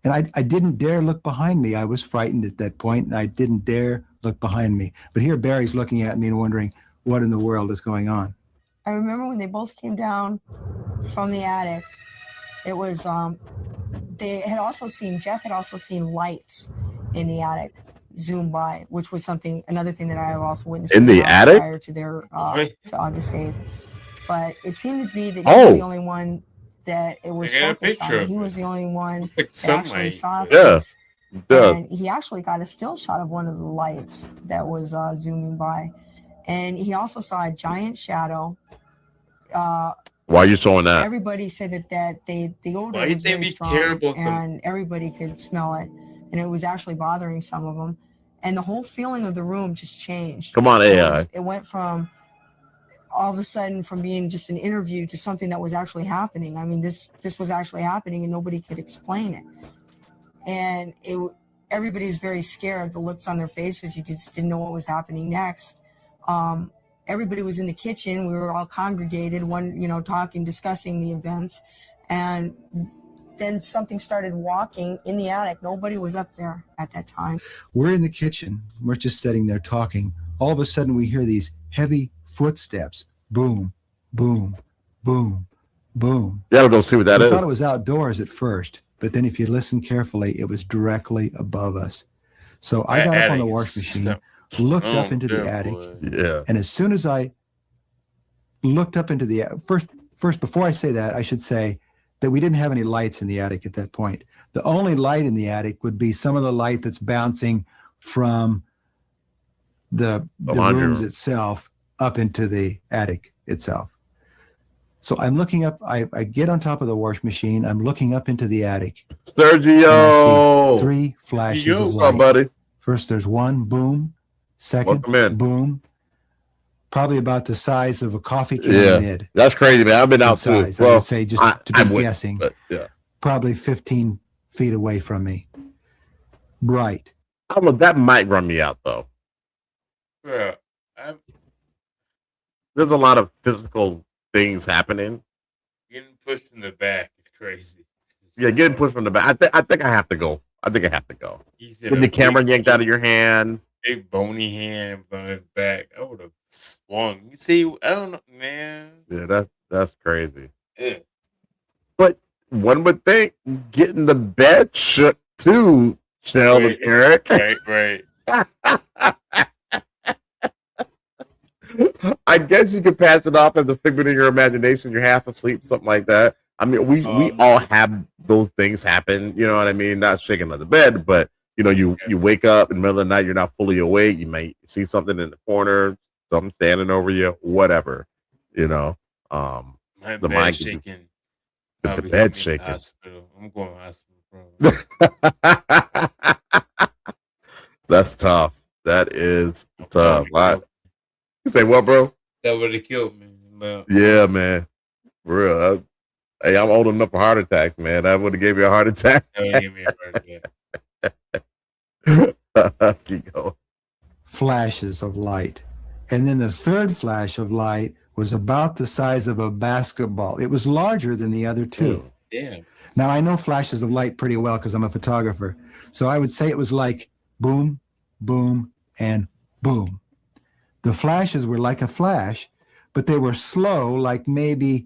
And I didn't dare look behind me. I was frightened at that point, and I didn't dare look behind me. But here Barry's looking at me and wondering, what in the world is going on? I remember when they both came down from the attic, it was, Jeff had also seen lights in the attic zoom by, which was another thing that I have also witnessed in the attic prior to their to August 8th. But it seemed to be that he was the only one that it was focused on. He was the only one that actually saw things. And he actually got a still shot of one of the lights that was zooming by. And he also saw a giant shadow Why are you showing that? Everybody said that the odor Why do you was think very we strong, care about and everybody could smell it, and it was actually bothering some of them, and the whole feeling of the room just changed. Come on, AI. It went from all of a sudden from being just an interview to something that was actually happening. I mean, this was actually happening, and nobody could explain it, and everybody's very scared. The looks on their faces, you just didn't know what was happening next. Everybody was in the kitchen. We were all congregated, talking, discussing the events. And then something started walking in the attic. Nobody was up there at that time. We're in the kitchen. We're just sitting there talking. All of a sudden, we hear these heavy footsteps. Boom, boom, boom, boom. You gotta go see what that is. We thought it was outdoors at first, but then if you listen carefully, it was directly above us. So I got up on the wash machine, looked up into the attic. Yeah. And as soon as I looked up into the first, before I say that, I should say that we didn't have any lights in the attic at that point. The only light in the attic would be some of the light that's bouncing from the rooms itself up into the attic itself. So I'm looking up, I get on top of the wash machine, I'm looking up into the attic. Sergio! 3 flashes of light. What's up, buddy? First there's one, boom. Second, boom. Probably about the size of a coffee can lid. That's crazy, man. I've been out too. Well, I would say, just to be guessing, yeah. Probably 15 feet away from me. Bright. I don't know, that might run me out though. Yeah, there's a lot of physical things happening. Getting pushed in the back is crazy. Yeah, getting pushed from the back. I think I have to go. Get the camera yanked out of your hand. Big bony hand on his back. I would have swung. You see, I don't know, man. Yeah, that's crazy. Yeah. But one would think getting the bed shook too, Sheldon, Right. Eric. Right. I guess you could pass it off as a figment of your imagination. You're half asleep, something like that. I mean, we all have those things happen. You know what I mean? Not shaking on the bed, but you wake up in the middle of the night. You're not fully awake. You may see something in the corner, something standing over you, whatever. The mind shaking. The bed shaking. I'm going to hospital, bro. That's tough. That is tough. You say what, bro? That would have killed me. No. Yeah, man. For real. Hey, I'm old enough for heart attacks, man. That would have gave you a heart attack. That would give me a heart attack. Keep going. Flashes of light. And then the third flash of light was about the size of a basketball. It was larger than the other two. Yeah. Now, I know flashes of light pretty well because I'm a photographer. So I would say it was like boom, boom, and boom. The flashes were like a flash, but they were slow, like maybe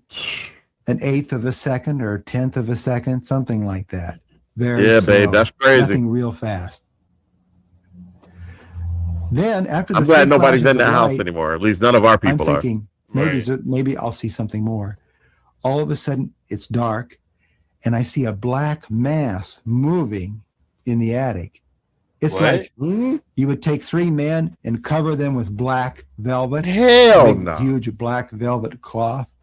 1/8 of a second or 1/10 of a second, something like that. Very slow. Babe, that's crazy. Nothing real fast. Then after the I'm glad nobody's in the house anymore. At least none of our people I'm thinking, maybe I'll see something more. All of a sudden, it's dark, and I see a black mass moving in the attic. It's like you would take 3 men and cover them with black velvet. Hell no. Huge black velvet cloth.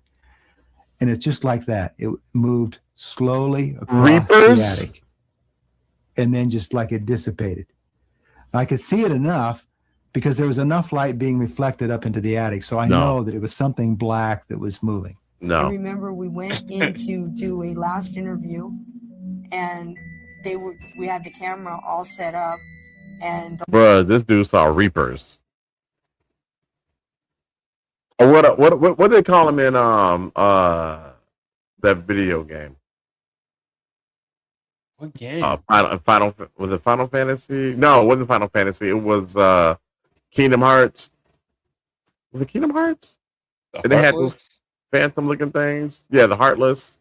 And it's just like that. It moved slowly across the attic. And then just like it dissipated. I could see it enough because there was enough light being reflected up into the attic. So I know that it was something black that was moving. I remember we went in to do a last interview, and we had the camera all set up, and bruh, this dude saw reapers. Or what do they call them in that video game? What game? Final was it Final Fantasy? No, it wasn't Final Fantasy. It was Kingdom Hearts. Was it Kingdom Hearts? And they had those phantom looking things. Yeah, the Heartless.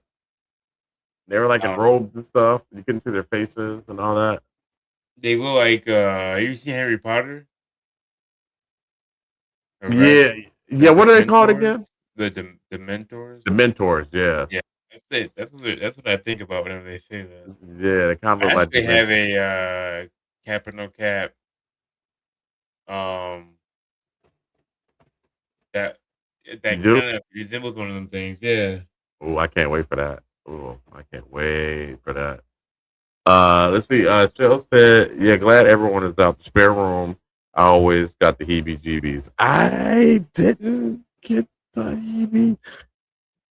They were like in robes and stuff. You couldn't see their faces and all that. They look like you seen Harry Potter? Yeah. What are they called again? The Mentors. The Mentors, yeah. Yeah, that's what I think about whenever they say that. Yeah, they kind of look like they have a cap or no cap. That That kind of resembles one of them things. Yeah. Oh, I can't wait for that. Oh, I can't wait for that. Let's see. Jill said, "Yeah, glad everyone is out. The spare room. I always got the heebie-jeebies. I didn't get the heebie.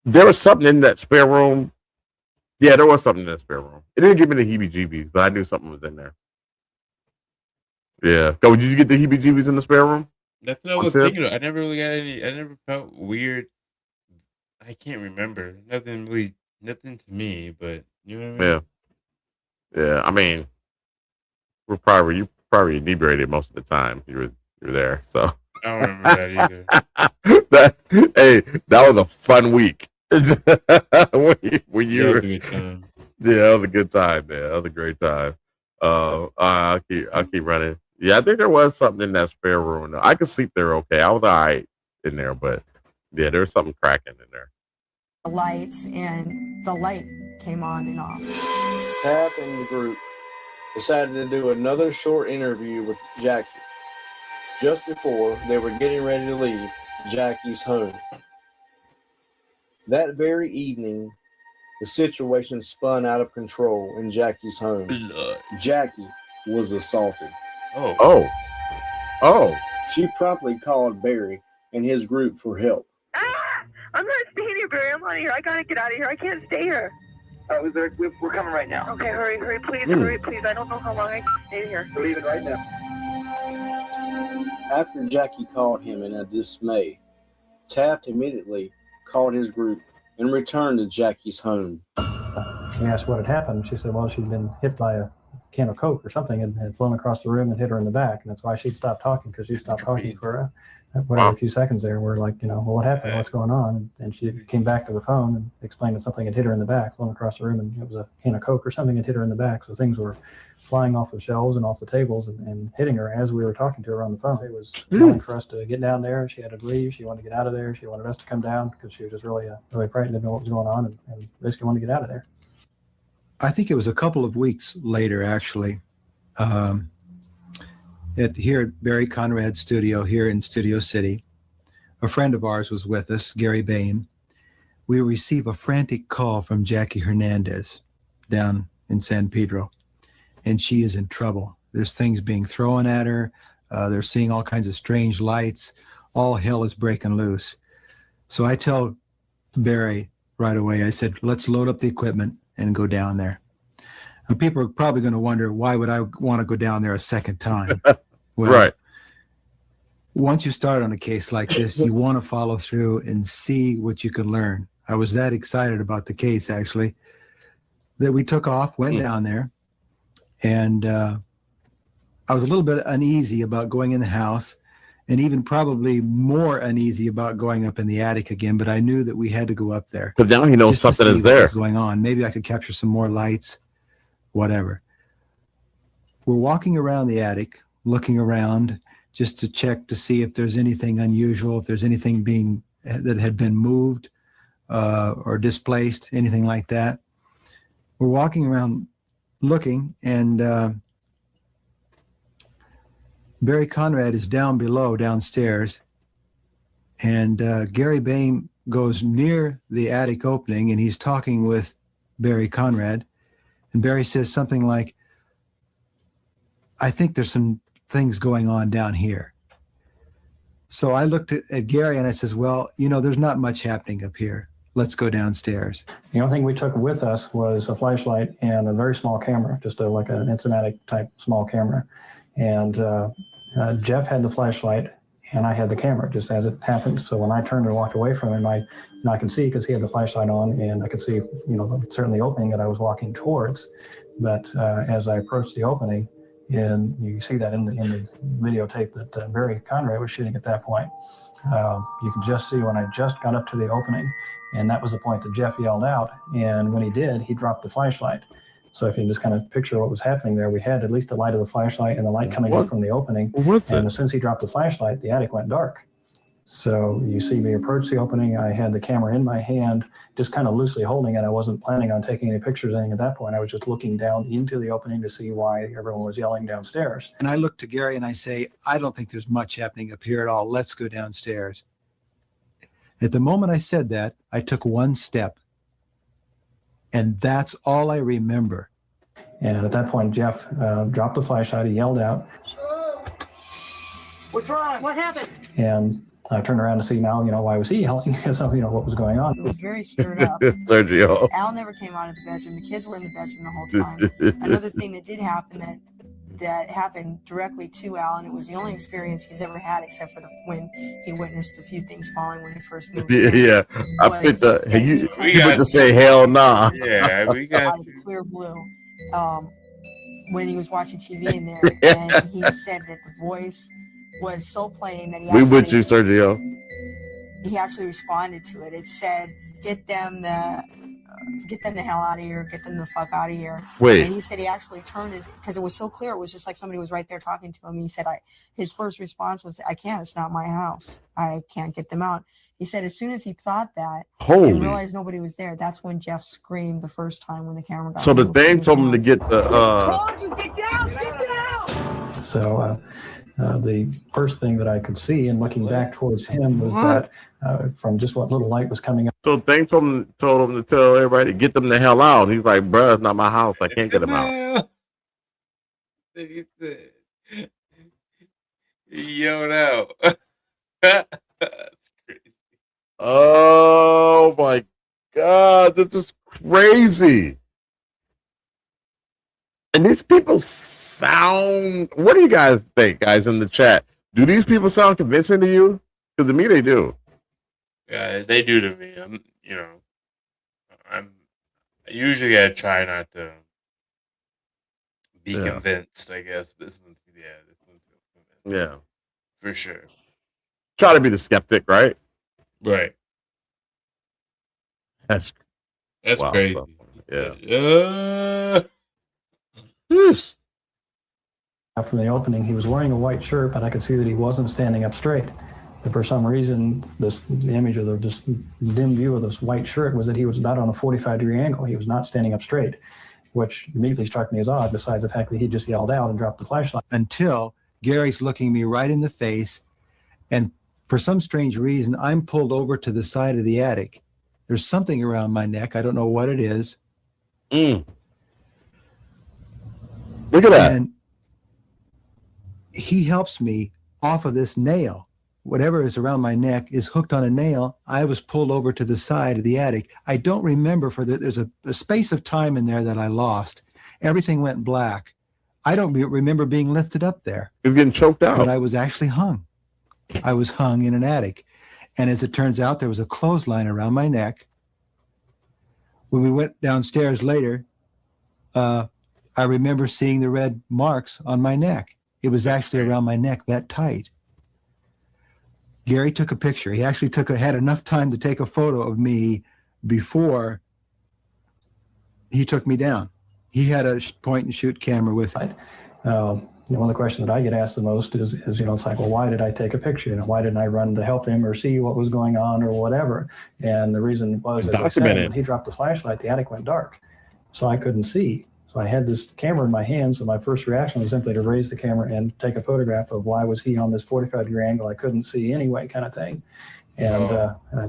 There was something in that spare room. Yeah, there was something in that spare room. It didn't give me the heebie-jeebies, but I knew something was in there. Yeah. Go. Did you get the heebie-jeebies in the spare room? That's what I was thinking. I never really got any. I never felt weird. I can't remember. Nothing to me. But you know what I mean? Yeah. I mean, you probably inebriated most of the time you were there. So I don't remember that either. that was a fun week. when you were, that was a good time. Yeah, that was a good time, man. That was a great time. I'll keep running. Yeah, I think there was something in that spare room. I could sleep there okay. I was all right in there, but yeah, there was something cracking in there. The lights, and the light came on and off. Taft and the group decided to do another short interview with Jackie just before they were getting ready to leave Jackie's home. That very evening, the situation spun out of control in Jackie's home. Blood. Jackie was assaulted. Oh. She promptly called Barry and his group for help. I'm not staying here, Barry. I'm out of here. I gotta get out of here. I can't stay here. We're coming right now. Okay, hurry, please, hurry, please. I don't know how long I can stay here. We're leaving right now. After Jackie called him in a dismay, Taft immediately called his group and returned to Jackie's home. We asked what had happened. She said, well, she'd been hit by a can of Coke or something and had flown across the room and hit her in the back. And that's why she'd stopped talking, because she stopped talking for a few seconds there. We're like, well, what happened? What's going on? And she came back to the phone and explained that something had hit her in the back, flown across the room, and it was a can of Coke or something had hit her in the back. So things were flying off the shelves and off the tables and hitting her as we were talking to her on the phone. It was yelling for us to get down there. She had to leave. She wanted to get out of there. She wanted us to come down because she was just really frightened, didn't know what was going on, and basically wanted to get out of there. I think it was a couple of weeks later, actually, here at Barry Conrad's studio here in Studio City. A friend of ours was with us, Gary Bain. We receive a frantic call from Jackie Hernandez down in San Pedro, and she is in trouble. There's things being thrown at her. They're seeing all kinds of strange lights. All hell is breaking loose. So I tell Barry right away, I said, let's load up the equipment and go down there. And people are probably going to wonder, why would I want to go down there a second time? Well, right. Once you start on a case like this, you want to follow through and see what you can learn. I was that excited about the case, actually, that we took off, went down there, and I was a little bit uneasy about going in the house, and even probably more uneasy about going up in the attic again, but I knew that we had to go up there. But now he knows something is there. What's going on. Maybe I could capture some more lights, whatever. We're walking around the attic, looking around just to check to see if there's anything unusual, if there's anything that had been moved or displaced, anything like that. We're walking around looking, and Barry Conrad is down below, downstairs, and Gary Bain goes near the attic opening, and he's talking with Barry Conrad, and Barry says something like, I think there's some things going on down here. So I looked at Gary and I says, well, there's not much happening up here. Let's go downstairs. The only thing we took with us was a flashlight and a very small camera, just like an Instamatic type small camera. And Jeff had the flashlight and I had the camera, just as it happened. So when I turned and walked away from him, I could see, because he had the flashlight on, and I could see, certainly the opening that I was walking towards. But as I approached the opening, and you see that in the videotape that Barry Conrad was shooting at that point. You can just see when I just got up to the opening, and that was the point that Jeff yelled out. And when he did, he dropped the flashlight. So if you just kind of picture what was happening there, we had at least the light of the flashlight and the light coming in from the opening. And as soon as he dropped the flashlight, the attic went dark. So you see me approach the opening. I had the camera in my hand, just kind of loosely holding it. I wasn't planning on taking any pictures or anything at that point. I was just looking down into the opening to see why everyone was yelling downstairs. And I look to Gary and I say, I don't think there's much happening up here at all. Let's go downstairs. At the moment I said that, I took one step. And that's all I remember. And at that point, Jeff dropped the flashlight. He yelled out. What's wrong? What happened? And I turned around to see now, why was he yelling? Because what was going on. It was very stirred up. Sergio. Al never came out of the bedroom. The kids were in the bedroom the whole time. Another thing that did happen that happened directly to Al, and it was the only experience he's ever had except for when he witnessed a few things falling when he first moved in. Yeah, I picked up. You went to say hell nah. Yeah, we got out of the clear blue. When he was watching TV in there, and he said that the voice was so plain that we with you, Sergio. He actually responded to it. It said, "Get them the hell out of here. Get them the fuck out of here." Wait. And he said he actually turned because it was so clear. It was just like somebody was right there talking to him. He said, his first response was, "I can't. It's not my house. I can't get them out." He said as soon as he thought that and realized nobody was there, that's when Jeff screamed the first time when the camera got. So the thing told him to get the. Told you, get down, get down. So the first thing that I could see, and looking back towards him, was that from just what little light was coming up. So the thing told him to tell everybody to get them the hell out. He's like, "Bruh, it's not my house. I can't get them out." He said, he yelled out. Oh my God, this is crazy. And these people sound, what do you guys think, guys, in the chat? Do these people sound convincing to you? Because to me, they do. Yeah, they do to me. Usually I try not to be convinced, I guess. This one's convinced. Yeah. For sure. Try to be the skeptic, right? Right. That's wow, crazy. Yeah. From the opening, he was wearing a white shirt, but I could see that he wasn't standing up straight. And for some reason, the image of this dim view of this white shirt was that he was not on a 45-degree angle. He was not standing up straight, which immediately struck me as odd, besides the fact that he just yelled out and dropped the flashlight. Until Gary's looking me right in the face, and for some strange reason, I'm pulled over to the side of the attic. There's something around my neck. I don't know what it is. Look at that. And he helps me off of this nail. Whatever is around my neck is hooked on a nail. I was pulled over to the side of the attic. I don't remember there's a space of time in there that I lost. Everything went black. I don't remember being lifted up there. You're getting choked out. But I was actually hung. I was hung in an attic. And as it turns out, there was a clothesline around my neck. When we went downstairs later, I remember seeing the red marks on my neck. It was actually around my neck that tight. Gary took a picture. He actually had enough time to take a photo of me before he took me down. He had a point and shoot camera with him. One of the questions that I get asked the most is it's like, well, why did I take a picture? Why didn't I run to help him or see what was going on or whatever? And the reason was, as I said, when he dropped the flashlight, the attic went dark, so I couldn't see. So I had this camera in my hand, so my first reaction was simply to raise the camera and take a photograph of why was he on this 45-degree angle I couldn't see anyway, kind of thing. And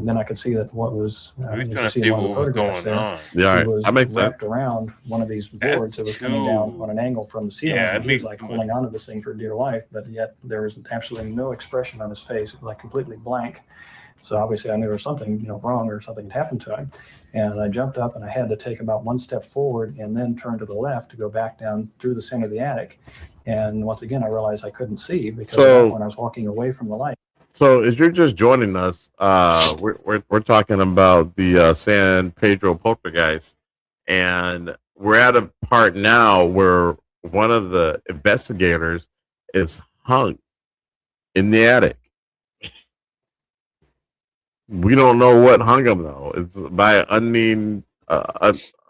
then I could see that what was trying to see what was going on. Yeah, he was that makes wrapped sense. Around one of these boards that was coming down on an angle from the ceiling. Yeah, and he was like holding onto this thing for dear life, but yet there was absolutely no expression on his face. It was like completely blank. So obviously I knew there was something wrong or something had happened to him. And I jumped up and I had to take about one step forward and then turn to the left to go back down through the center of the attic. And once again, I realized I couldn't see because when I was walking away from the light. So as you're just joining us, we're talking about the San Pedro Poltergeist, and we're at a part now where one of the investigators is hung in the attic. We don't know what hung him though. It's by an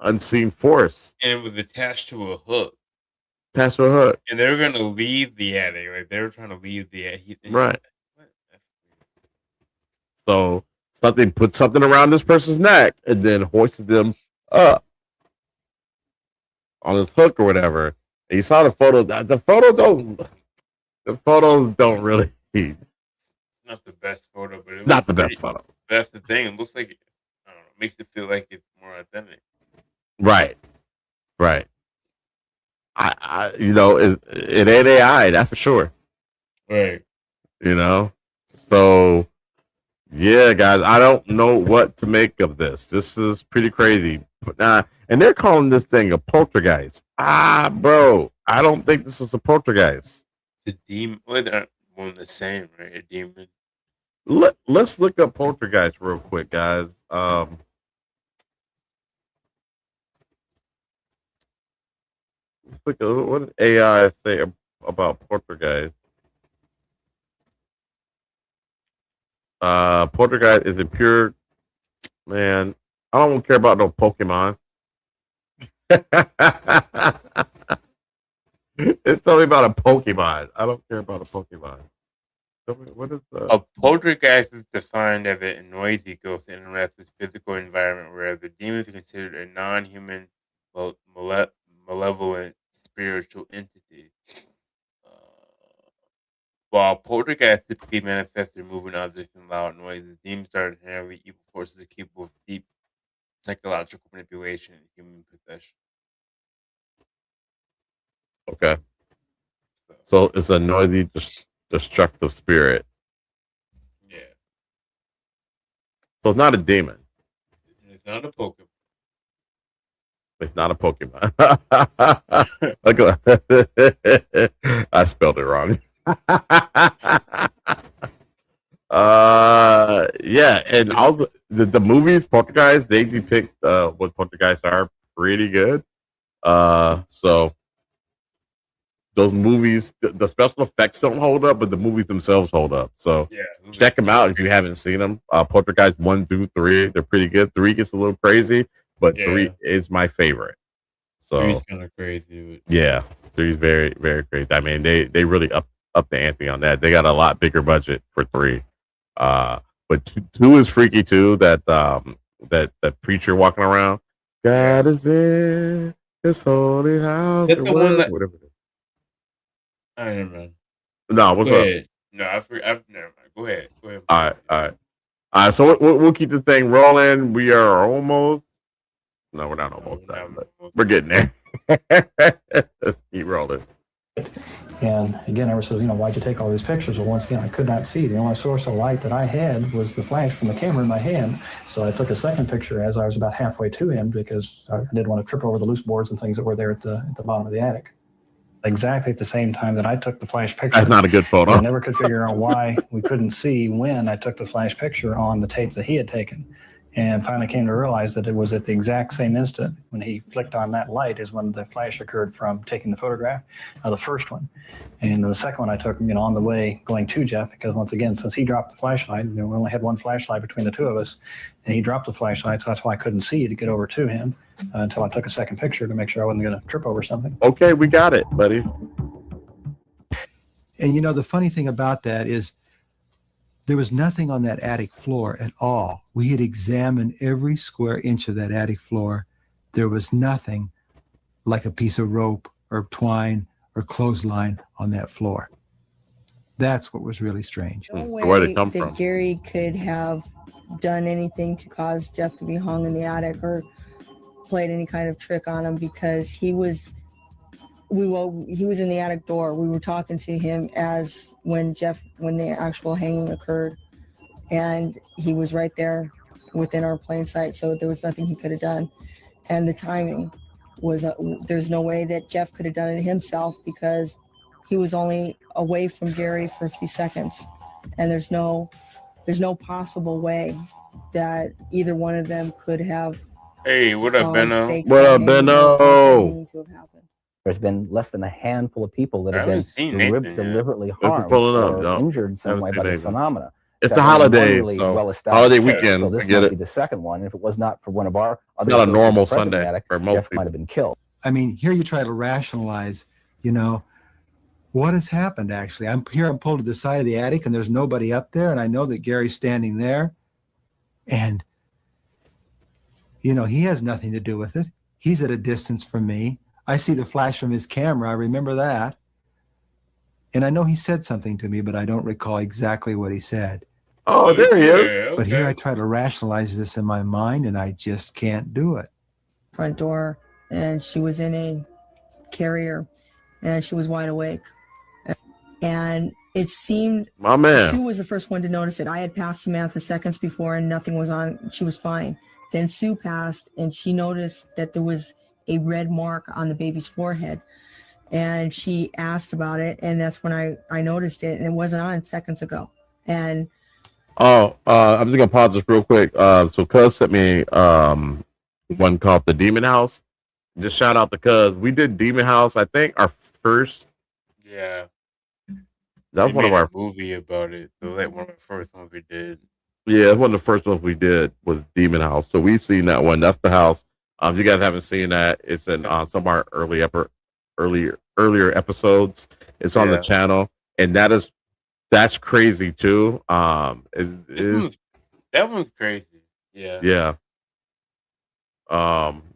unseen force, and it was attached to a hook. Attached to a hook, and they were going to leave the attic. Like they were trying to leave the attic. Right. So put something around this person's neck and then hoisted them up on his hook or whatever. And you saw the photo. The photos don't really. Not the best photo, but it was not the best photo. That's the thing. It looks like I don't know. It makes it feel like it's more authentic. Right. It ain't AI, that's for sure. Right. So yeah, guys, I don't know what to make of this. This is pretty crazy. And they're calling this thing a poltergeist. Bro, I don't think this is a poltergeist. The demon, well, they're one and the same, right? A demon. Let's look up poltergeist real quick, guys. Let's look at what did AI say about poltergeist. Poltergeist is a pure man. I don't care about no Pokemon. It's telling me about a Pokemon. I don't care about a Pokemon. What is a poltergeist? Is defined as a noisy ghost that interacts with physical environment, whereas the demon is considered a non-human, malevolent spiritual entity. While poltergeists typically manifest through moving objects and loud noises, demons are inherently evil forces capable of deep psychological manipulation and human possession. Okay. So it's a noisy, destructive spirit. Yeah. So it's not a demon. It's not a Pokemon. It's not a Pokemon. I spelled it wrong. Yeah, and also the movies Poltergeist, they depict what poltergeists are pretty good. So those movies, the special effects don't hold up, but the movies themselves hold up. So yeah, check them out if you haven't seen them. Poltergeist 1 through 3, they're pretty good. 3 gets a little crazy, but 3 is my favorite. So 3's kind of crazy. Yeah, 3 is very, very crazy. I mean, they really up the ante on that. They got a lot bigger budget for 3. But 2 is freaky too. That preacher walking around, God is in His holy house. That's the one that, whatever. I don't know. No, what's Go up? ahead. No, never mind. Go ahead. All right. So we'll keep the thing rolling. We are almost. No, we're not almost done, but we're getting there. Let's keep rolling. And again, everyone says, why'd you take all these pictures? Well, once again, I could not see. The only source of light that I had was the flash from the camera in my hand. So I took a second picture as I was about halfway to him because I didn't want to trip over the loose boards and things that were there at the bottom of the attic. Exactly at the same time that I took the flash picture. That's not a good photo. I never could figure out why we couldn't see when I took the flash picture on the tape that he had taken. And finally came to realize that it was at the exact same instant when he flicked on that light is when the flash occurred from taking the photograph of the first one. And the second one I took, on the way going to Jeff, because once again, since he dropped the flashlight, we only had one flashlight between the two of us, and he dropped the flashlight, so that's why I couldn't see to get over to him until I took a second picture to make sure I wasn't going to trip over something. Okay, we got it, buddy. And the funny thing about that is there was nothing on that attic floor at all. We had examined every square inch of that attic floor. There was nothing like a piece of rope or twine or clothesline on that floor. That's what was really strange. No way Where'd it come that from? Gary could have done anything to cause Jeff to be hung in the attic or played any kind of trick on him, because he was in the attic door. We were talking to him when the actual hanging occurred, and he was right there within our plain sight. So there was nothing he could have done. And the timing was, there's no way that Jeff could have done it himself, because he was only away from Gary for a few seconds. And there's no possible way that either one of them could have. Hey, what up, Benno? What up, Benno? There's been less than a handful of people that have been deliberately They're harmed pulling up, or no. injured in some way by this phenomena. It's That the one holidays, really so well-established holiday case. weekend. So this I get might it. be the second one. If it was not for one of our other not a associates normal present in the Sunday attic, for most Jeff people. might have been killed. I mean, here you try to rationalize, what has happened actually. I'm pulled to the side of the attic and there's nobody up there, and I know that Gary's standing there, and he has nothing to do with it. He's at a distance from me. I see the flash from his camera. I remember that. And I know he said something to me, but I don't recall exactly what he said. Oh, there he is. Yeah, But here I okay. try to rationalize this in my mind, and I just can't do it. Front door, and she was in a carrier, and she was wide awake. And it seemed My man. Sue was the first one to notice it. I had passed Samantha seconds before, and nothing was on. She was fine. Then Sue passed, and she noticed that there was a red mark on the baby's forehead. And she asked about it, and that's when I noticed it, and it wasn't on seconds ago. And I'm just gonna pause this real quick. So Cuz sent me one called The Demon House. Just shout out to Cuz. We did Demon House, I think our first. Yeah. That was one of our movie about it. So like one of the first ones we did. Yeah, it's one of the first ones we did was Demon House. So we've seen that one. That's the house. If you guys haven't seen that, it's in some of our earlier episodes. It's on the channel, and that's crazy too. That one's crazy. Yeah. Yeah.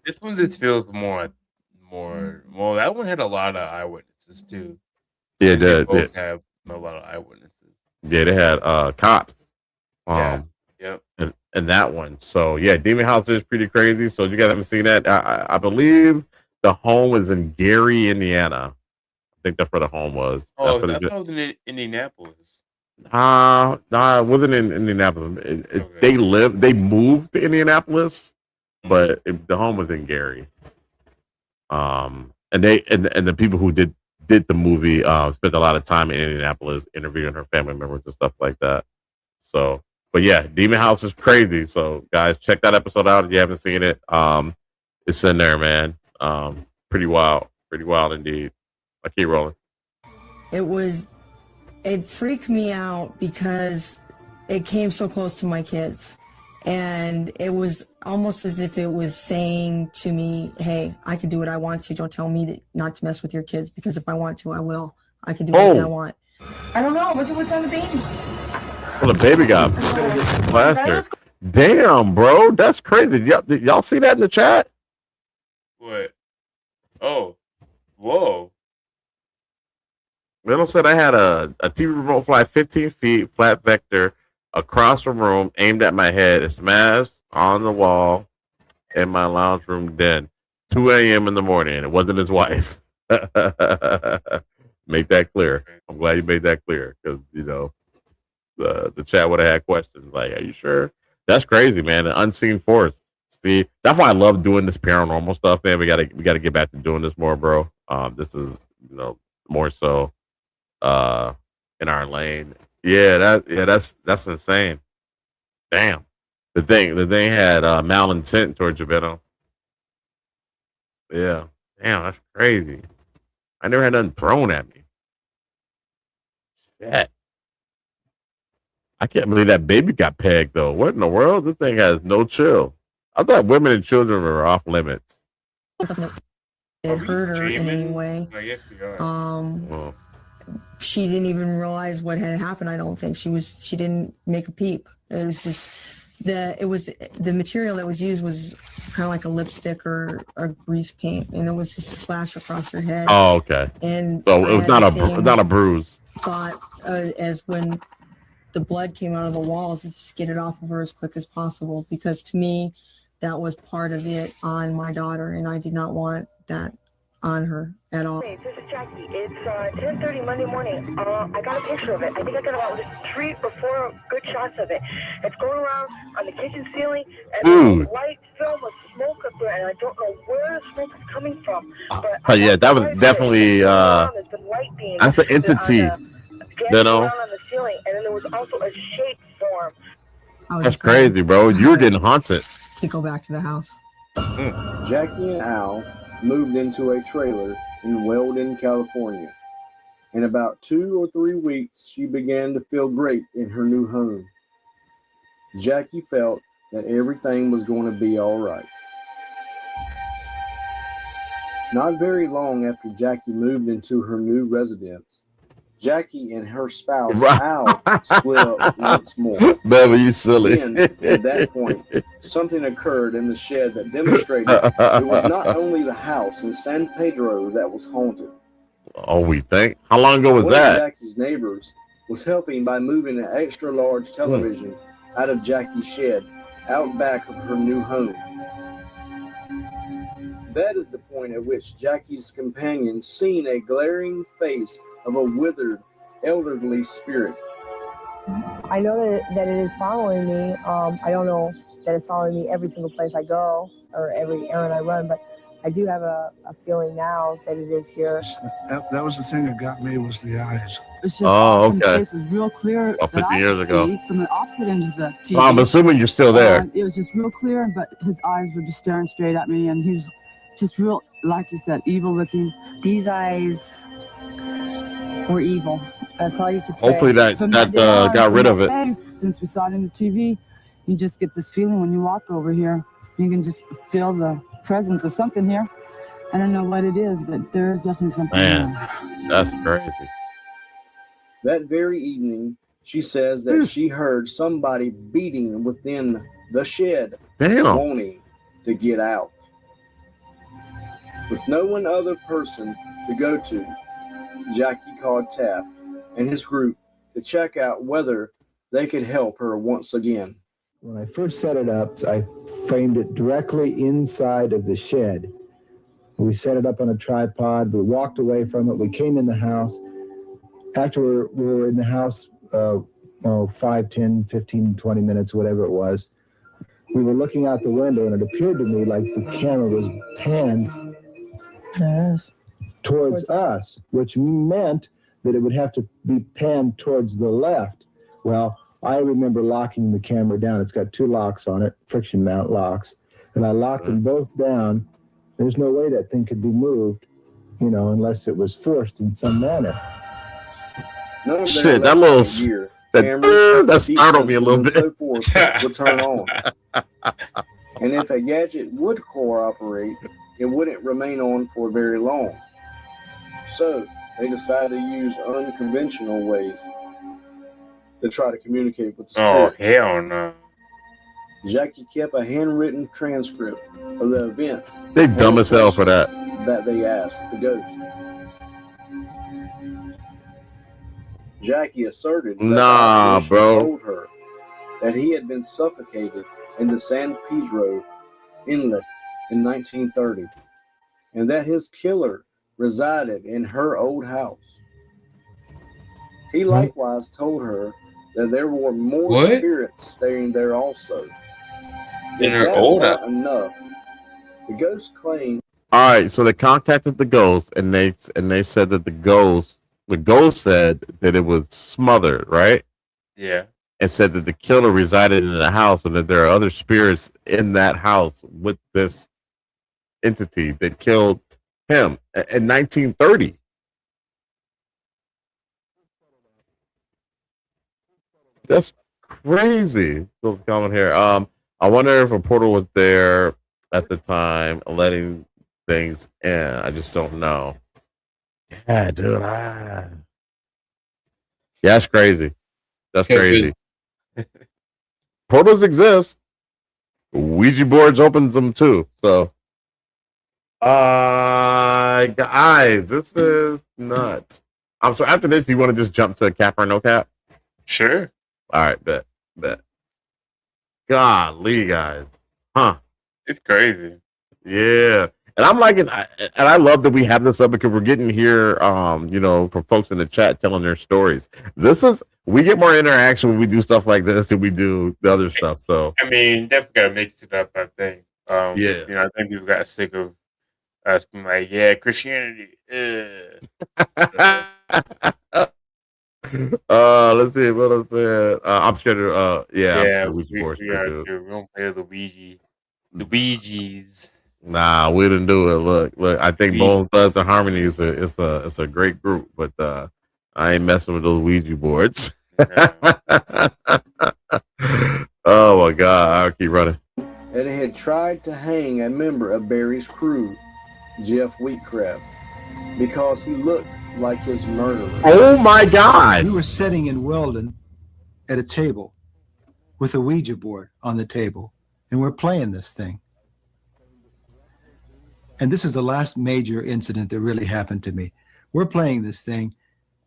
This one just feels more. That one had a lot of eyewitnesses too. Yeah, they both have a lot of eyewitnesses. Yeah, they had cops. Yep. And that one. So yeah, Demon House is pretty crazy. So if you guys haven't seen that, I believe the home is in Gary, Indiana. I think that's where the home was. Oh, I thought it was in Indianapolis. No, it wasn't in Indianapolis. They moved to Indianapolis, but the home was in Gary. And the people who did the movie spent a lot of time in Indianapolis interviewing her family members and stuff like that. So, but yeah, Demon House is crazy. So guys, check that episode out if you haven't seen it. It's in there, man. Pretty wild indeed. I keep rolling. It freaked me out because it came so close to my kids. And it was almost as if it was saying to me, hey, I can do what I want to. Don't tell me not to mess with your kids, because if I want to, I will. I can do anything I want. I don't know. Look at what's on the baby. Well, the baby got plastered. Damn, bro. That's crazy. Did y'all see that in the chat? What? Oh. Whoa. Middle said I had a TV remote fly 15 feet, flat vector, across the room, aimed at my head. It smashed on the wall in my lounge room den. 2 a.m. in the morning. It wasn't his wife. Make that clear. I'm glad you made that clear, because the chat would have had questions like, "Are you sure?" That's crazy, man. An unseen force. See, that's why I love doing this paranormal stuff, man. We gotta get back to doing this more, bro. This is more so in our lane. That's insane. Damn. The thing had malintent towards you, Beto. Yeah. Damn, that's crazy. I never had nothing thrown at me. Shit. I can't believe that baby got pegged though. What in the world? This thing has no chill. I thought women and children were off limits. It hurt her in any way. I guess we are. She didn't even realize what had happened. I don't think she didn't make a peep. It was just the material that was used was kind of like a lipstick or grease paint, and it was just a slash across her head. Oh, okay. And so it was not a bruise. Thought as when the blood came out of the walls, is just get it off of her as quick as possible, because to me that was part of it on my daughter, and I did not want that on her at all. Hey, this is Jackie. It's 10:30 Monday morning. I got a picture of it. I think I got about 3 or 4 good shots of it. It's going around on the kitchen ceiling, and there's a light film of smoke up there, and I don't know where the smoke is coming from. But yeah, that was definitely that's an entity. On the ceiling, and then there was also a shape form. That's crazy, bro. You were getting haunted. To go back to the house. Jackie and Al moved into a trailer in Weldon, California. In about 2 or 3 weeks, she began to feel great in her new home. Jackie felt that everything was going to be all right. Not very long after Jackie moved into her new residence, Jackie and her spouse, Al, split up once more. Baby, you silly. Then, at that point, something occurred in the shed that demonstrated it was not only the house in San Pedro that was haunted. Oh, we think? How long ago was One that? of Jackie's neighbors was helping by moving an extra large television out of Jackie's shed, out back of her new home. That is the point at which Jackie's companion seen a glaring face of a withered, elderly spirit. I know that it is following me. I don't know that it's following me every single place I go or every errand I run, but I do have a feeling now that it is here. That was the thing that got me, was the eyes. It's just awesome. The face was real clear. 50 years ago. From the opposite end of the TV. So I'm assuming you're still there. It was just real clear, but his eyes were just staring straight at me, and he was just real, like you said, evil looking. These eyes were evil. That's all you could say. Hopefully that got rid of it. Face, since we saw it in the TV, you just get this feeling when you walk over here. You can just feel the presence of something here. I don't know what it is, but there is definitely something. Man, that's crazy. That very evening, she says that she heard somebody beating within the shed, wanting to get out. With no one other person to go to, Jackie called Taft and his group to check out whether they could help her once again. When I first set it up, I framed it directly inside of the shed. We set it up on a tripod. We walked away from it. We came in the house. After we were in the house, 5, 10, 15, 20 minutes, whatever it was, we were looking out the window, and it appeared to me like the camera was panned towards us, which meant that it would have to be panned towards the left. Well, I remember locking the camera down. It's got 2 locks on it, friction mount locks, and I locked them both down. There's no way that thing could be moved, unless it was forced in some manner. Shit, that startled me a little bit. So forth would turn on. And if a gadget would cooperate, it wouldn't remain on for very long. So they decided to use unconventional ways to try to communicate with the spirit. Oh, hell no. Jackie kept a handwritten transcript of the events. They dumb as hell for that. That they asked the ghost. Jackie asserted that told her that he had been suffocated in the San Pedro Inlet in 1930, and that his killer resided in her old house. He likewise told her that there were more spirits staying there also. In her old house? Enough. The ghost claimed. All right, so they contacted the ghost, and they said that the ghost said that it was smothered, right? Yeah. And said that the killer resided in the house, and that there are other spirits in that house with this entity that killed him in 1930. That's crazy. Still coming here. I wonder if a portal was there at the time, letting things in. I just don't know. Yeah, dude. Yeah, that's crazy. That's crazy. Portals exist. Ouija boards opens them too. So, guys, this is nuts. So after this, you want to just jump to cap or no cap? Sure. All right, bet. Golly, guys. Huh. It's crazy. Yeah. And I'm liking, and I love that we have this up because we're getting here, from folks in the chat telling their stories. We get more interaction when we do stuff like this than we do the other stuff. So, I mean, definitely got to mix it up, I think. Yeah. I think people got sick of us being like, yeah, Christianity. Let's see what I said. I'm scared of we don't play the Ouija's. Nah, we didn't do it. Look. I think Bones Thugs and Harmony is a great group, but I ain't messing with those Ouija boards. Oh my God! I'll keep running. That it had tried to hang a member of Barry's crew, Jeff Wheatcraft, because he looked like his murderer. Oh my God! We were sitting in Weldon at a table with a Ouija board on the table, and we're playing this thing. And this is the last major incident that really happened to me. We're playing this thing,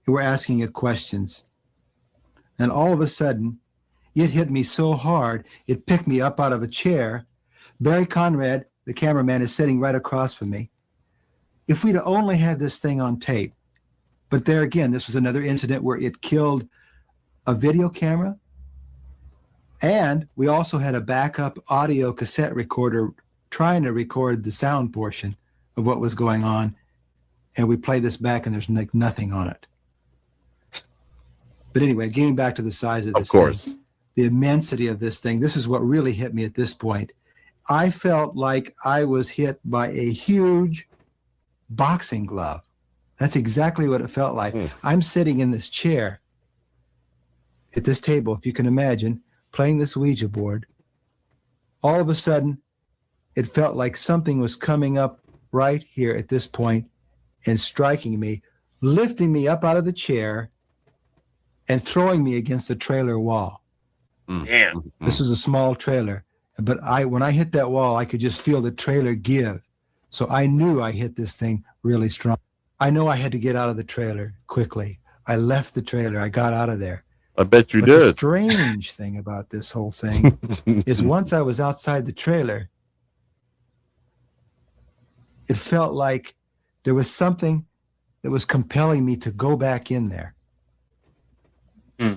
and we're asking it questions. And all of a sudden, it hit me so hard, it picked me up out of a chair. Barry Conrad, the cameraman, is sitting right across from me. If we'd only had this thing on tape, but there again, this was another incident where it killed a video camera, and we also had a backup audio cassette recorder trying to record the sound portion of what was going on, and we play this back and there's like nothing on it. But anyway, getting back to the size of this thing, the immensity of this thing, this is what really hit me at this point. I felt like I was hit by a huge boxing glove. That's exactly what it felt like. I'm sitting in this chair at this table, if you can imagine, playing this Ouija board. All of a sudden, it felt like something was coming up right here at this point and striking me, lifting me up out of the chair and throwing me against the trailer wall. Damn. This was a small trailer, but when I hit that wall, I could just feel the trailer give. So I knew I hit this thing really strong. I know I had to get out of the trailer quickly. I left the trailer. I got out of there. I bet you but did. The strange thing about this whole thing is once I was outside the trailer, it felt like there was something that was compelling me to go back in there.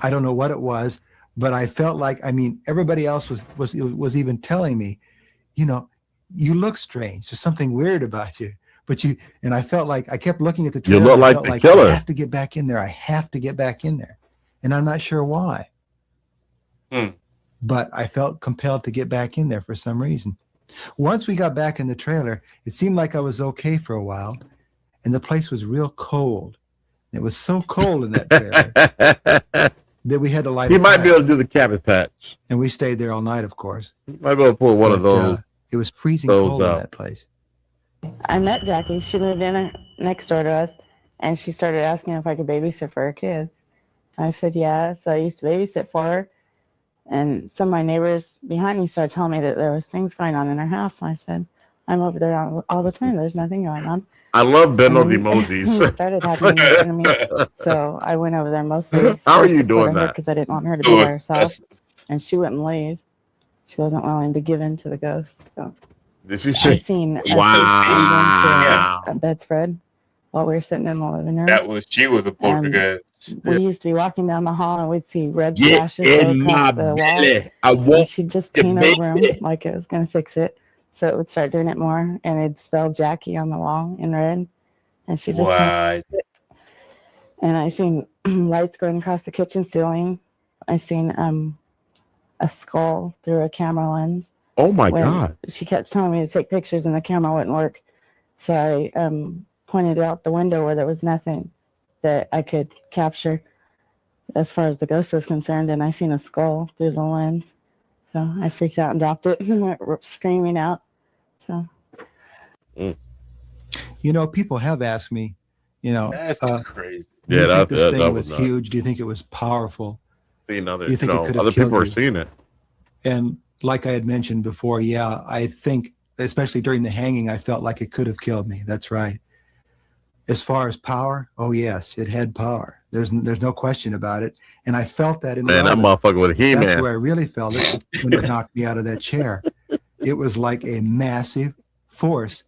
I don't know what it was, but I felt like, I mean, everybody else was even telling me, you know, you look strange. There's something weird about you. But and I felt like I kept looking at the trailer. You look like the killer. I have to get back in there. I have to get back in there. And I'm not sure why. But I felt compelled to get back in there for some reason. Once we got back in the trailer, it seemed like I was okay for a while. And the place was real cold. It was so cold in that trailer that we had to light a He might fire. be able to do the Cabbage Patch. And we stayed there all night, of course. He might be able to pull one of those. It was freezing cold in that place. I met Jackie. She moved in next door to us, and she started asking if I could babysit for her kids. I said, yeah. So I used to babysit for her. And some of my neighbors behind me started telling me that there was things going on in her house. And I said, I'm over there all the time. There's nothing going on. I love Benno's emojis. It started happening in front of me. So I went over there mostly. How are you doing that? Because I didn't want her to be by herself. And she wouldn't leave. She wasn't willing to give in to the ghosts. So did she say? I seen a bedspread while we were sitting in the living room. She was a poltergeist. We used to be walking down the hall and we'd see red Get splashes in go across my the belly. wall. I want And she'd just paint over them like it was going to fix it. So it would start doing it more, and it'd spell Jackie on the wall in red. And she just What? and I seen lights going across the kitchen ceiling. I seen a skull through a camera lens. Oh my when God. She kept telling me to take pictures and the camera wouldn't work. So I pointed out the window where there was nothing that I could capture as far as the ghost was concerned, and I seen a skull through the lens. So I freaked out and dropped it and went screaming out. So You know, people have asked me, you know, That's crazy. do you think this that thing was was nuts. huge? Do you think it was powerful? Seeing other, You think it could have other people killed are you? seeing it. And like I had mentioned before, yeah, I think, especially during the hanging, I felt like it could have killed me. That's right. As far as power, oh yes, it had power. There's no question about it. And I felt that in Man, that Robin. motherfucker with a He-Man. That's where I really felt it when it knocked me out of that chair. It was like a massive force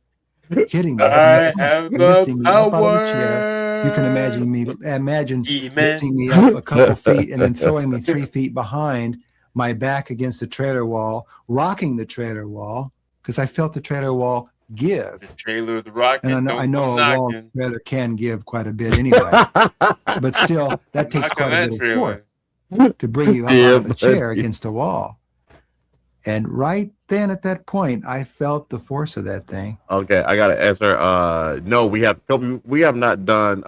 hitting me, I have the lifting me up out of the chair. power. You can imagine lifting me up a couple feet and then throwing me 3 feet behind, my back against the trailer wall, rocking the trailer wall because I felt the trailer wall give. The trailer, the rocket. And I know a wall trailer can give quite a bit anyway, but still, that takes Knock on quite a that bit of trailer. force to bring you out Yeah, of a chair buddy. against a wall. And right then at that point, I felt the force of that thing. Okay, I gotta answer. No, we have not done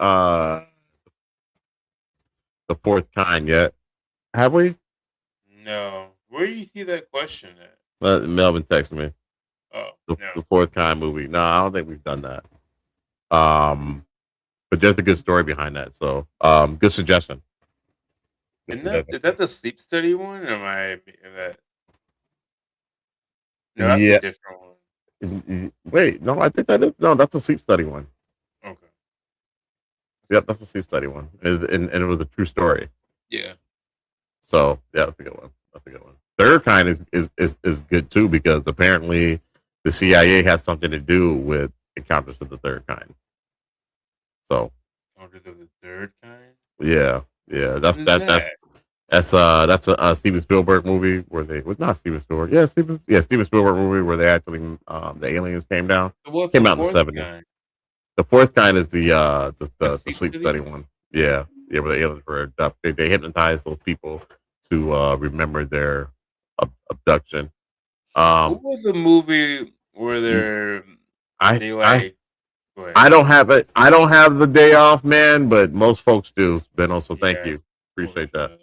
the fourth kind yet, have we? No. Where do you see that question at? Melvin texted me. Oh, The fourth kind movie. No, I don't think we've done that. But there's a good story behind that. So, good suggestion. Is that the sleep study one? Or am I in that? No, that's Yeah. a different one. Wait, no, I think that's the sleep study one. Okay. Yep, that's the sleep study one, and it was a true story. Yeah. So yeah, that's a good one. That's a good one. Third Kind is good too, because apparently the CIA has something to do with Encounters of the Third Kind. So Encounters of the Third Kind. Yeah. That's a Steven Spielberg movie where they was not Steven Spielberg. Yeah, Steven Spielberg movie where they actually the aliens came down. Came out in the 70s. The fourth kind is the sleep study one. Yeah, where the aliens were abducted. They hypnotize those people to remember their abduction. What was the movie where I don't have it. I don't have the day off, man, but most folks do. Benno, so thank you. Appreciate that.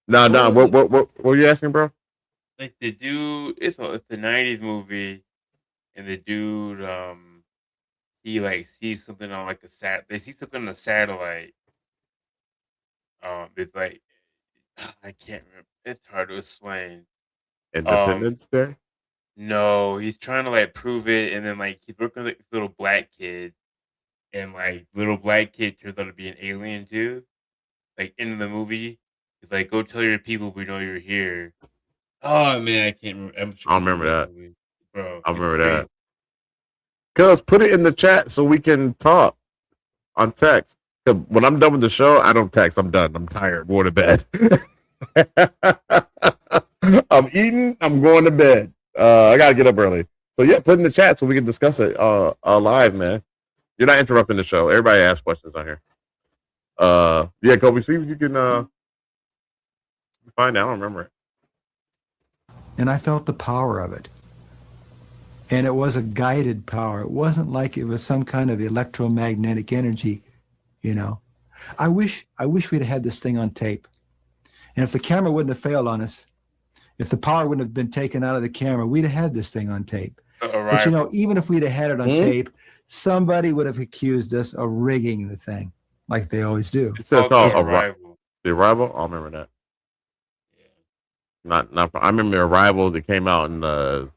No. What were you asking, bro? Like the dude, it's a 90s movie, and the dude, he like sees something on like they see something on the satellite. It's like I can't remember. It's hard to explain. Independence Day? No, he's trying to like prove it, and then like he's working with this little black kid, and like little black kid turns out to be an alien too. Like in the movie, he's like, "Go tell your people we know you're here." Oh man, I can't remember. I remember that, bro. I remember that. Cuz put it in the chat so we can talk on text. When I'm done with the show, I don't text. I'm done. I'm tired. I'm going to bed. I'm eating. I'm going to bed. I gotta get up early. So yeah, put in the chat so we can discuss it live, man. You're not interrupting the show. Everybody asks questions on here. Yeah, Kobe, see if you can find out. I don't remember it. And I felt the power of it. And it was a guided power. It wasn't like it was some kind of electromagnetic energy, you know. I wish we'd had this thing on tape. And if the camera wouldn't have failed on us, if the power wouldn't have been taken out of the camera, we'd have had this thing on tape. But you know, even if we'd have had it on tape, somebody would have accused us of rigging the thing, like they always do. It's called Arrival. The Arrival? I remember that. Yeah. Not. I remember Arrival that came out in a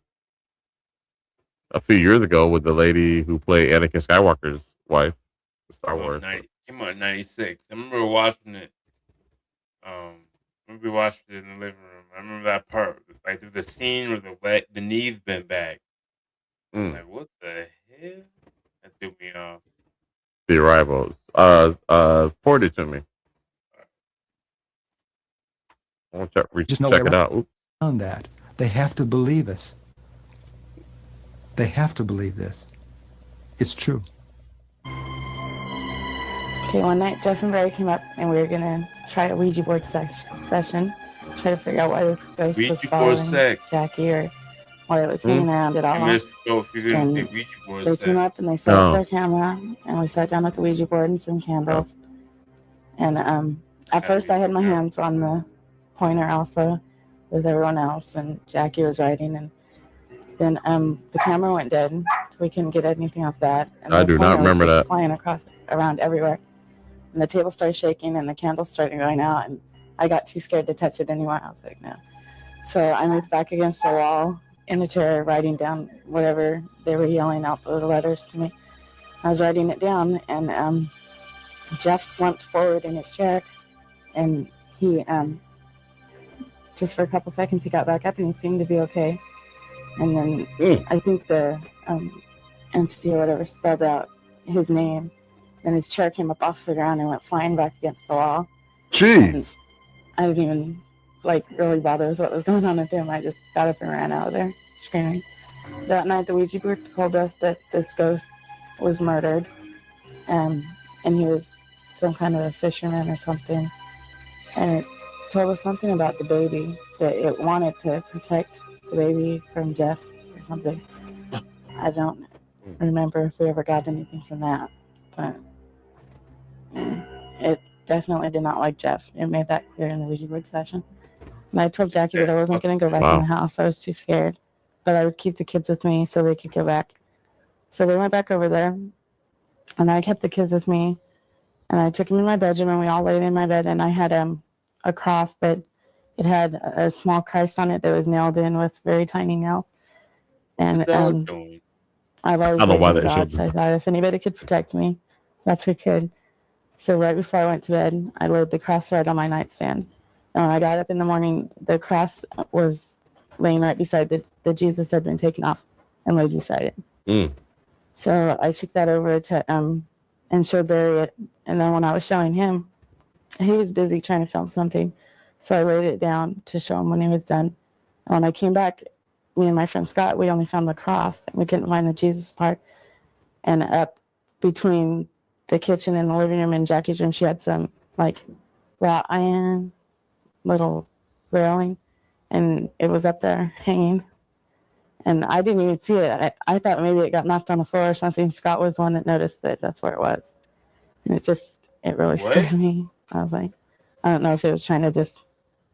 few years ago with the lady who played Anakin Skywalker's wife, Star Wars. Came out in '96. I remember watching it. We watched it in the living room. I remember that part, like the scene where the knees bent back. Like, what the hell? That threw me off. The Arrival. Forward it to me. I want to check it out. On that, they have to believe us. They have to believe this. It's true. Okay, one night Jeff and Barry came up and we were gonna try a Ouija board session, try to figure out why the ghost was following Jackie or why it was hanging around at all. And they came up and they set up their camera and we sat down at the Ouija board and some candles. And at first I had my hands on the pointer also with everyone else, and Jackie was writing, and then the camera went dead, so we couldn't get anything off that. And I do not remember that. Flying around everywhere. And the table started shaking and the candles started going out, and I got too scared to touch it anymore. I was like, no. So I moved back against the wall in a chair, writing down whatever they were yelling out the letters to me. I was writing it down, and Jeff slumped forward in his chair, and he, just for a couple seconds, he got back up and he seemed to be okay. And then I think the entity or whatever spelled out his name. Then his chair came up off the ground and went flying back against the wall. Jeez. I didn't even really bother with what was going on with him. I just got up and ran out of there screaming. That night the Ouija board told us that this ghost was murdered, and he was some kind of a fisherman or something. And it told us something about the baby, that it wanted to protect the baby from Jeff or something. I don't remember if we ever got anything from that, but it definitely did not like Jeff. It made that clear in the Ouija board session. And I told Jackie that I wasn't going to go back in the house. I was too scared, but I would keep the kids with me so they could go back. So they went back over there, and I kept the kids with me, and I took them in my bedroom, and we all laid in my bed, and I had a cross that it had a small Christ on it that was nailed in with very tiny nails. And I've always believed in God, so I thought if anybody could protect me, that's who could. So right before I went to bed, I laid the cross right on my nightstand. And when I got up in the morning, the cross was laying right beside the Jesus had been taken off and laid beside it. Mm. So I took that over to and showed Barry it. And then when I was showing him, he was busy trying to film something. So I laid it down to show him when he was done. And when I came back, me and my friend Scott, we only found the cross. We couldn't find the Jesus part. And up between the kitchen and the living room and Jackie's room, she had some like wrought iron little railing, and it was up there hanging. And I didn't even see it. I thought maybe it got knocked on the floor or something. Scott was the one that noticed that that's where it was. And it really scared me. I was like, I don't know if it was trying to just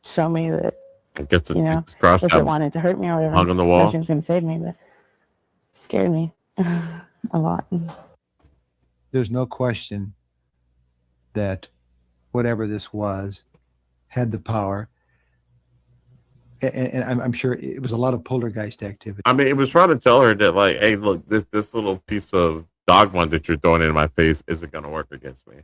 show me that, I guess you know, cross if it wanted to hurt me or whatever. hung on the wall. Nothing's going to save me, but it scared me a lot. There's no question that whatever this was had the power. And I'm sure it was a lot of poltergeist activity. I mean, it was trying to tell her that, like, hey, look, this little piece of dogma that you're throwing in my face isn't going to work against me.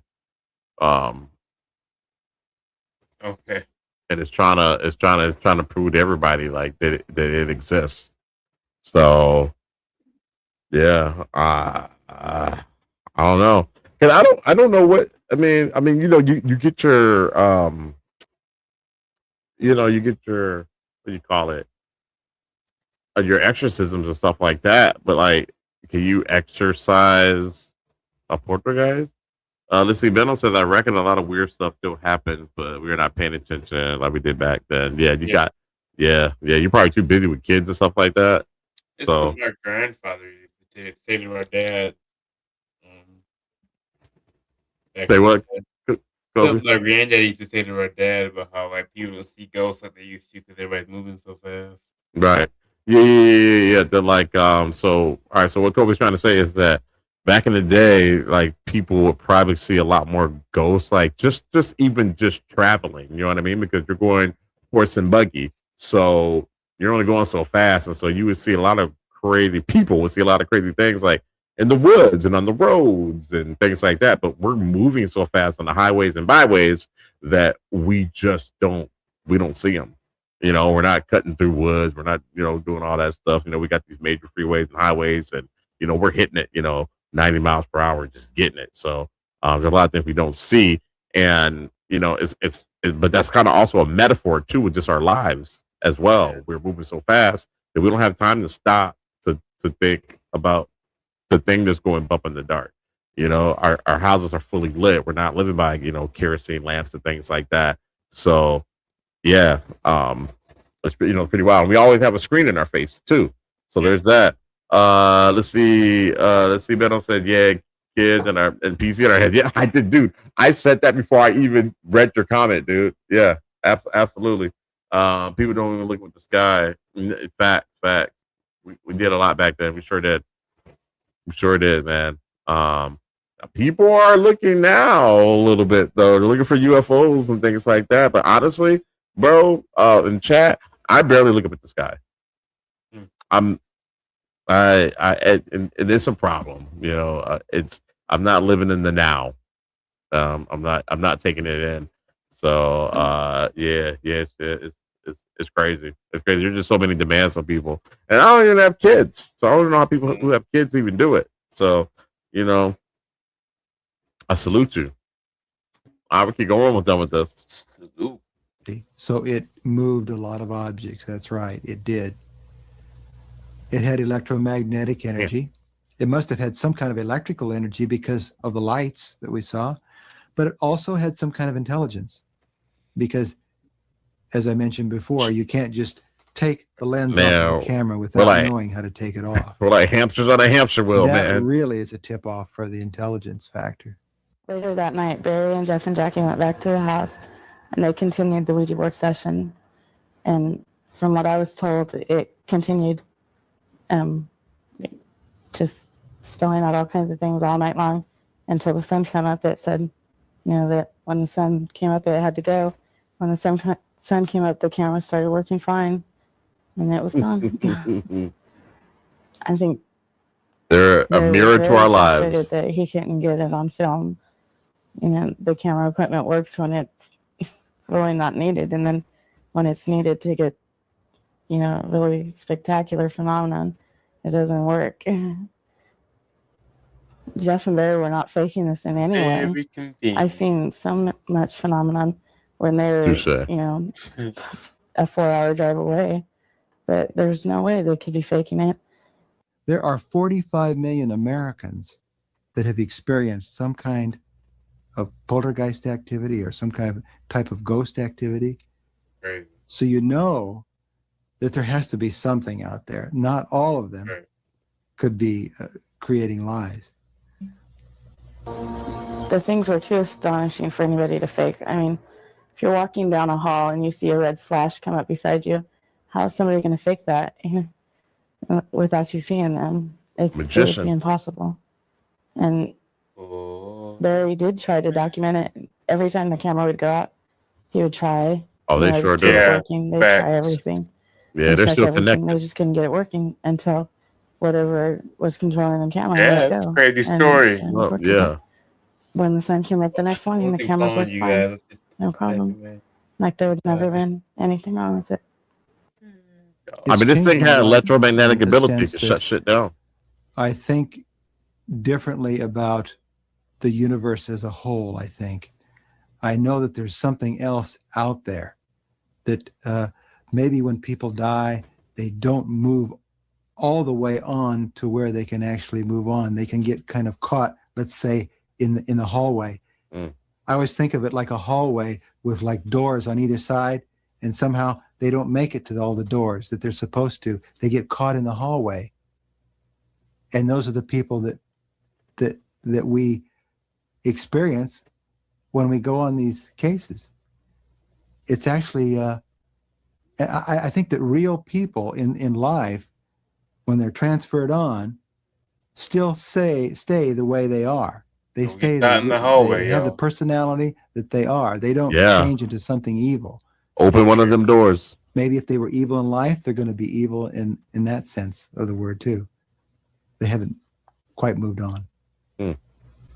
Okay. And it's trying to prove to everybody like that it exists. So, yeah, I don't know, and I don't know what I mean. You know, you get your you get your, what do you call it? Your exorcisms and stuff like that. But like, can you exorcise a poltergeist? Let's see. Benno says, I reckon a lot of weird stuff still happens, but we're not paying attention like we did back then. Yeah, you're probably too busy with kids and stuff like that. It's So what my grandfather used to say to our dad. say what? Something my granddad used to say to our dad about how like people don't see ghosts like they used to because everybody's moving so fast. Right. Yeah. They're like, so, all right. So what Kobe's trying to say is that back in the day, like people would probably see a lot more ghosts, like just traveling, you know what I mean? Because you're going horse and buggy. So you're only going so fast. And so you would see a lot of crazy things like in the woods and on the roads and things like that. But we're moving so fast on the highways and byways that we don't see them. You know, we're not cutting through woods. We're not, doing all that stuff. You know, we got these major freeways and highways and, we're hitting it, 90 miles per hour, just getting it. So there's a lot of things we don't see. And, but that's kind of also a metaphor too, with just our lives as well. We're moving so fast that we don't have time to stop to think about the thing that's going bump in the dark. Our houses are fully lit. We're not living by, kerosene lamps and things like that. So yeah, it's pretty wild. And we always have a screen in our face too. So there's that. Let's see. Benno said, yeah, kids and PC in our head. Yeah, I did, dude. I said that before I even read your comment, dude. Yeah, absolutely. People don't even look at the sky. Fact. We did a lot back then. We sure did. Man. People are looking now a little bit though. They're looking for UFOs and things like that. But honestly, bro, in chat, I barely look up at the sky. And it's a problem. I'm not living in the now. I'm not taking it in. So it's crazy. It's crazy. There's just so many demands on people, and I don't even have kids, so I don't know how people who have kids even do it. So I salute you. I would keep going with this. So it moved a lot of objects. That's right. It did. It had electromagnetic energy. It must have had some kind of electrical energy because of the lights that we saw, but it also had some kind of intelligence because, as I mentioned before, you can't just take the lens off the camera without knowing how to take it off. We're like hamsters on a hamster wheel, that man. Really is a tip-off for the intelligence factor. Later that night, Barry and Jeff and Jackie went back to the house, and they continued the Ouija board session. And from what I was told, it continued just spelling out all kinds of things all night long until the sun came up. It said, that when the sun came up, it had to go. When the sun came up, the camera started working fine, and it was gone. I think they're a mirror to our lives. That he couldn't get it on film. The camera equipment works when it's really not needed. And then when it's needed to get, you know, really spectacular phenomenon, it doesn't work. Jeff and Barry were not faking this in any way. Very convenient. I've seen so much phenomenon when they're, you know, a 4-hour drive away, that there's no way they could be faking it. There are 45 million Americans that have experienced some kind of poltergeist activity or some kind of type of ghost activity. Right. So you know that there has to be something out there. Not all of them could be creating lies. The things were too astonishing for anybody to fake. I mean, if you're walking down a hall and you see a red slash come up beside you, how is somebody going to fake that without you seeing them? It would be impossible. And Barry did try to document it. Every time the camera would go out, he would try. Oh, they sure do. Working. They try everything. Yeah, they're still connected. They just couldn't get it working until whatever was controlling the camera Yeah, let that's go. a crazy story. Yeah. When the sun came up the next morning, the cameras worked fine. No problem. Like there would never been anything wrong with it. I mean, this thing had electromagnetic ability to shut shit down. I think differently about the universe as a whole, I think. I know that there's something else out there that maybe when people die, they don't move all the way on to where they can actually move on. They can get kind of caught, let's say, in the hallway. I always think of it like a hallway with like doors on either side, and somehow they don't make it to all the doors that they're supposed to. They get caught in the hallway. And those are the people that we experience when we go on these cases. It's actually, I think that real people in life, when they're transferred on, still stay the way they are. They stay in the hallway. They have the personality that they are. They don't change into something evil. Open one of them doors. Maybe if they were evil in life, they're going to be evil in that sense of the word too. They haven't quite moved on.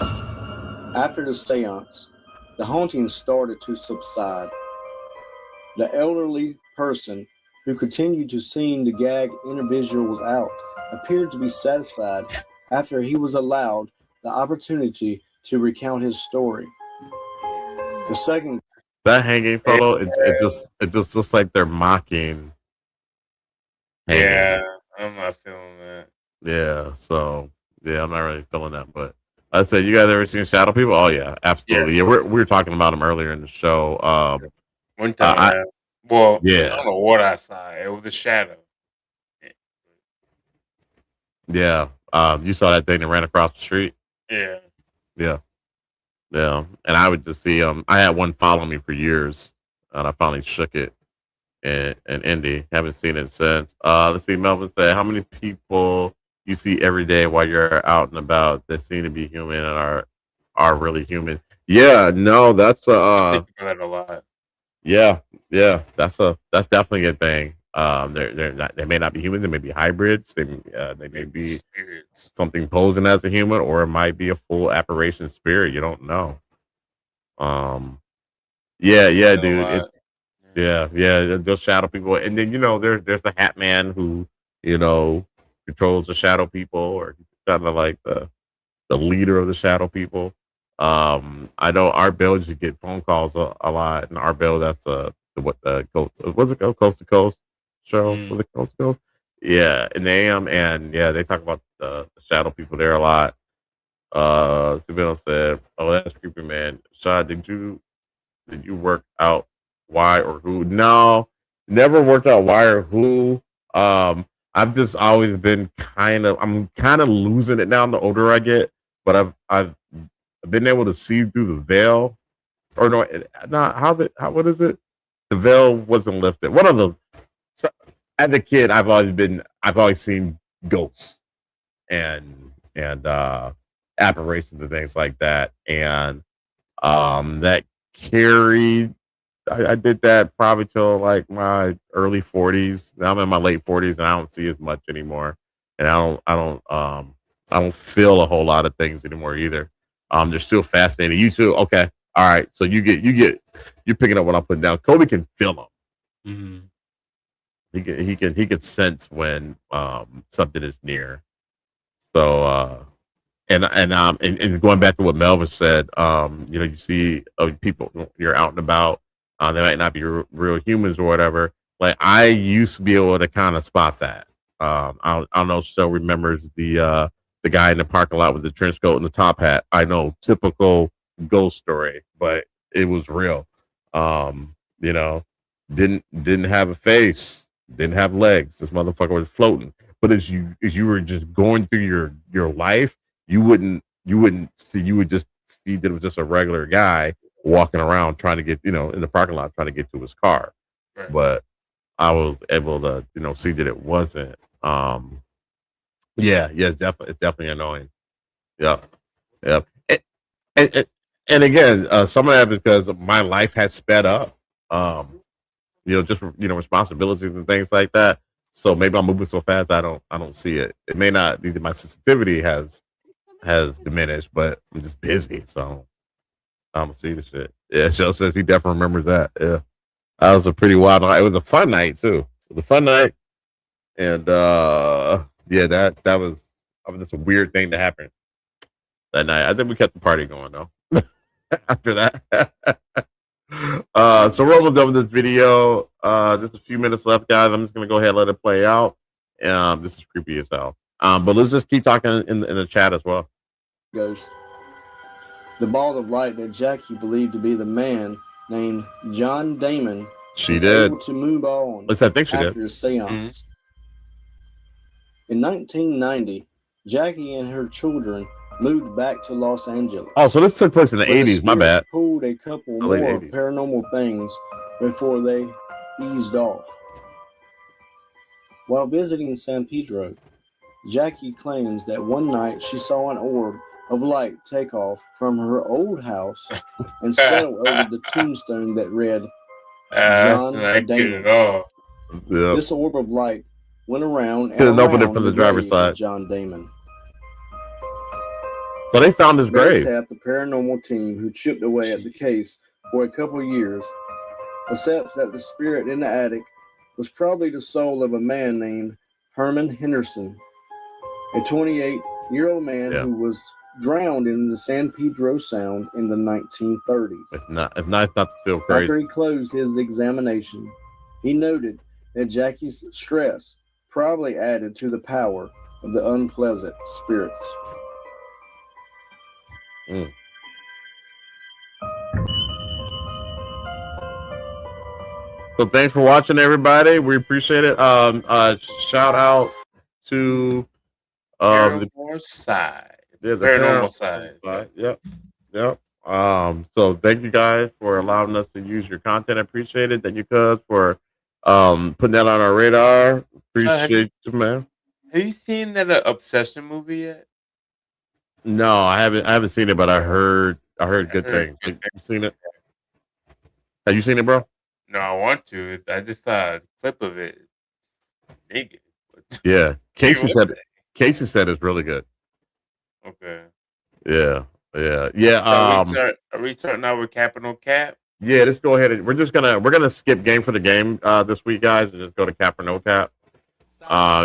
After the seance, the haunting started to subside. The elderly person who continued to sing the gag individuals out appeared to be satisfied after he was allowed the opportunity to recount his story. The second, that hanging photo, it just looks like they're mocking. Yeah, I'm not feeling that. Yeah, so yeah, I'm not really feeling that. But I said, you guys ever seen Shadow People? Oh yeah, absolutely. Yeah, we were talking about them earlier in the show. One time, I don't know what I saw. It was a shadow. Yeah, you saw that thing that ran across the street. Yeah. And I would just see I had one follow me for years, and I finally shook it in Indy. Haven't seen it since. Let's see. Melvin said, how many people you see every day while you're out and about that seem to be human and are really human? Yeah, no, that's I think about that a lot. Yeah, that's definitely a thing. They may not be human. They may be hybrids. They may be something posing as a human, or it might be a full apparition spirit. You don't know. Yeah, dude. Those shadow people, and then there's the Hat Man who controls the shadow people, or kind of like the leader of the shadow people. I know Art Bell used to get phone calls a lot, and Art Bell, that's what's it called, Coast to Coast show? Was it Coast to Coast? Yeah, in the AM, and yeah, they talk about the shadow people there a lot. Sabino said, "Oh, that's creepy, man." Shad, did you work out why or who? No, never worked out why or who. I've just always been I'm kind of losing it now the older I get, but I've been able to see through the veil, or no, what is it? The veil wasn't lifted. One of the, as a kid, I've always seen ghosts and apparitions and things like that, and that carried. I did that probably till like my early 40s. Now I'm in my late 40s, and I don't see as much anymore, and I don't feel a whole lot of things anymore either. They're still fascinating. You too? Okay. All right, so you're picking up what I'm putting down. Kobe can feel them. Mm-hmm. He can sense when something is near. So and going back to what Melvin said, you see people, you're out and about, they might not be real humans or whatever. Like I used to be able to kind of spot that. I don't know if Still remembers the guy in the parking lot with the trench coat and the top hat. I know, typical ghost story, but it was real. Didn't have a face, didn't have legs. This motherfucker was floating. But as you were just going through your life, you wouldn't see, you would just see that it was just a regular guy walking around trying to get, in the parking lot trying to get to his car. Right. But I was able to, see that it wasn't. It's definitely annoying. Yep. And again, some of that because my life has sped up. Just responsibilities and things like that. So maybe I'm moving so fast I don't see it. It may not be that my sensitivity has diminished, but I'm just busy, so I don't see the shit. Yeah, Joe says he definitely remembers that. Yeah, that was a pretty wild night. It was a fun night too. It was a fun night, and that was just a weird thing to happen that night. I think we kept the party going though. After that. So we're almost done with this video. Just a few minutes left, guys. I'm just gonna go ahead and let it play out. This is creepy as hell. But let's just keep talking in the chat as well. Ghost. The ball of light that Jackie believed to be the man named John Damon. She did. Able to move on. At least I think she did. After a seance. In 1990, Jackie and her children moved back to Los Angeles. Oh, so this took place in the 80s. My bad. Pulled a couple more paranormal things before they eased off. While visiting San Pedro, Jackie claims that one night she saw an orb of light take off from her old house and settle over the tombstone that read John Damon. This orb of light went around and couldn't open it around from the driver's side. John Damon. So they found his grave. The paranormal team who chipped away at the case for a couple of years accepts that the spirit in the attic was probably the soul of a man named Herman Henderson, a 28-year-old man who was drowned in the San Pedro Sound in the 1930s. If not to feel crazy. After he closed his examination, he noted that Jackie's stress probably added to the power of the unpleasant spirits. So thanks for watching, everybody. We appreciate it. Shout out to Paranormal Side. Yeah, the Paranormal Side. Yep. So thank you guys for allowing us to use your content. I appreciate it. Thank you, cuz, for putting that on our radar. Appreciate you, man. Have you seen that Obsession movie yet? No, I haven't seen it, but I heard good things. Have you seen it? Have you seen it, bro? No, I want to. I just saw a clip of it. Naked. Yeah. Casey said it's really good. Okay. Yeah. So are we starting out with Capital Cap? Yeah, let's go ahead and we're gonna skip game for the game this week, guys, and just go to Cap or No Cap.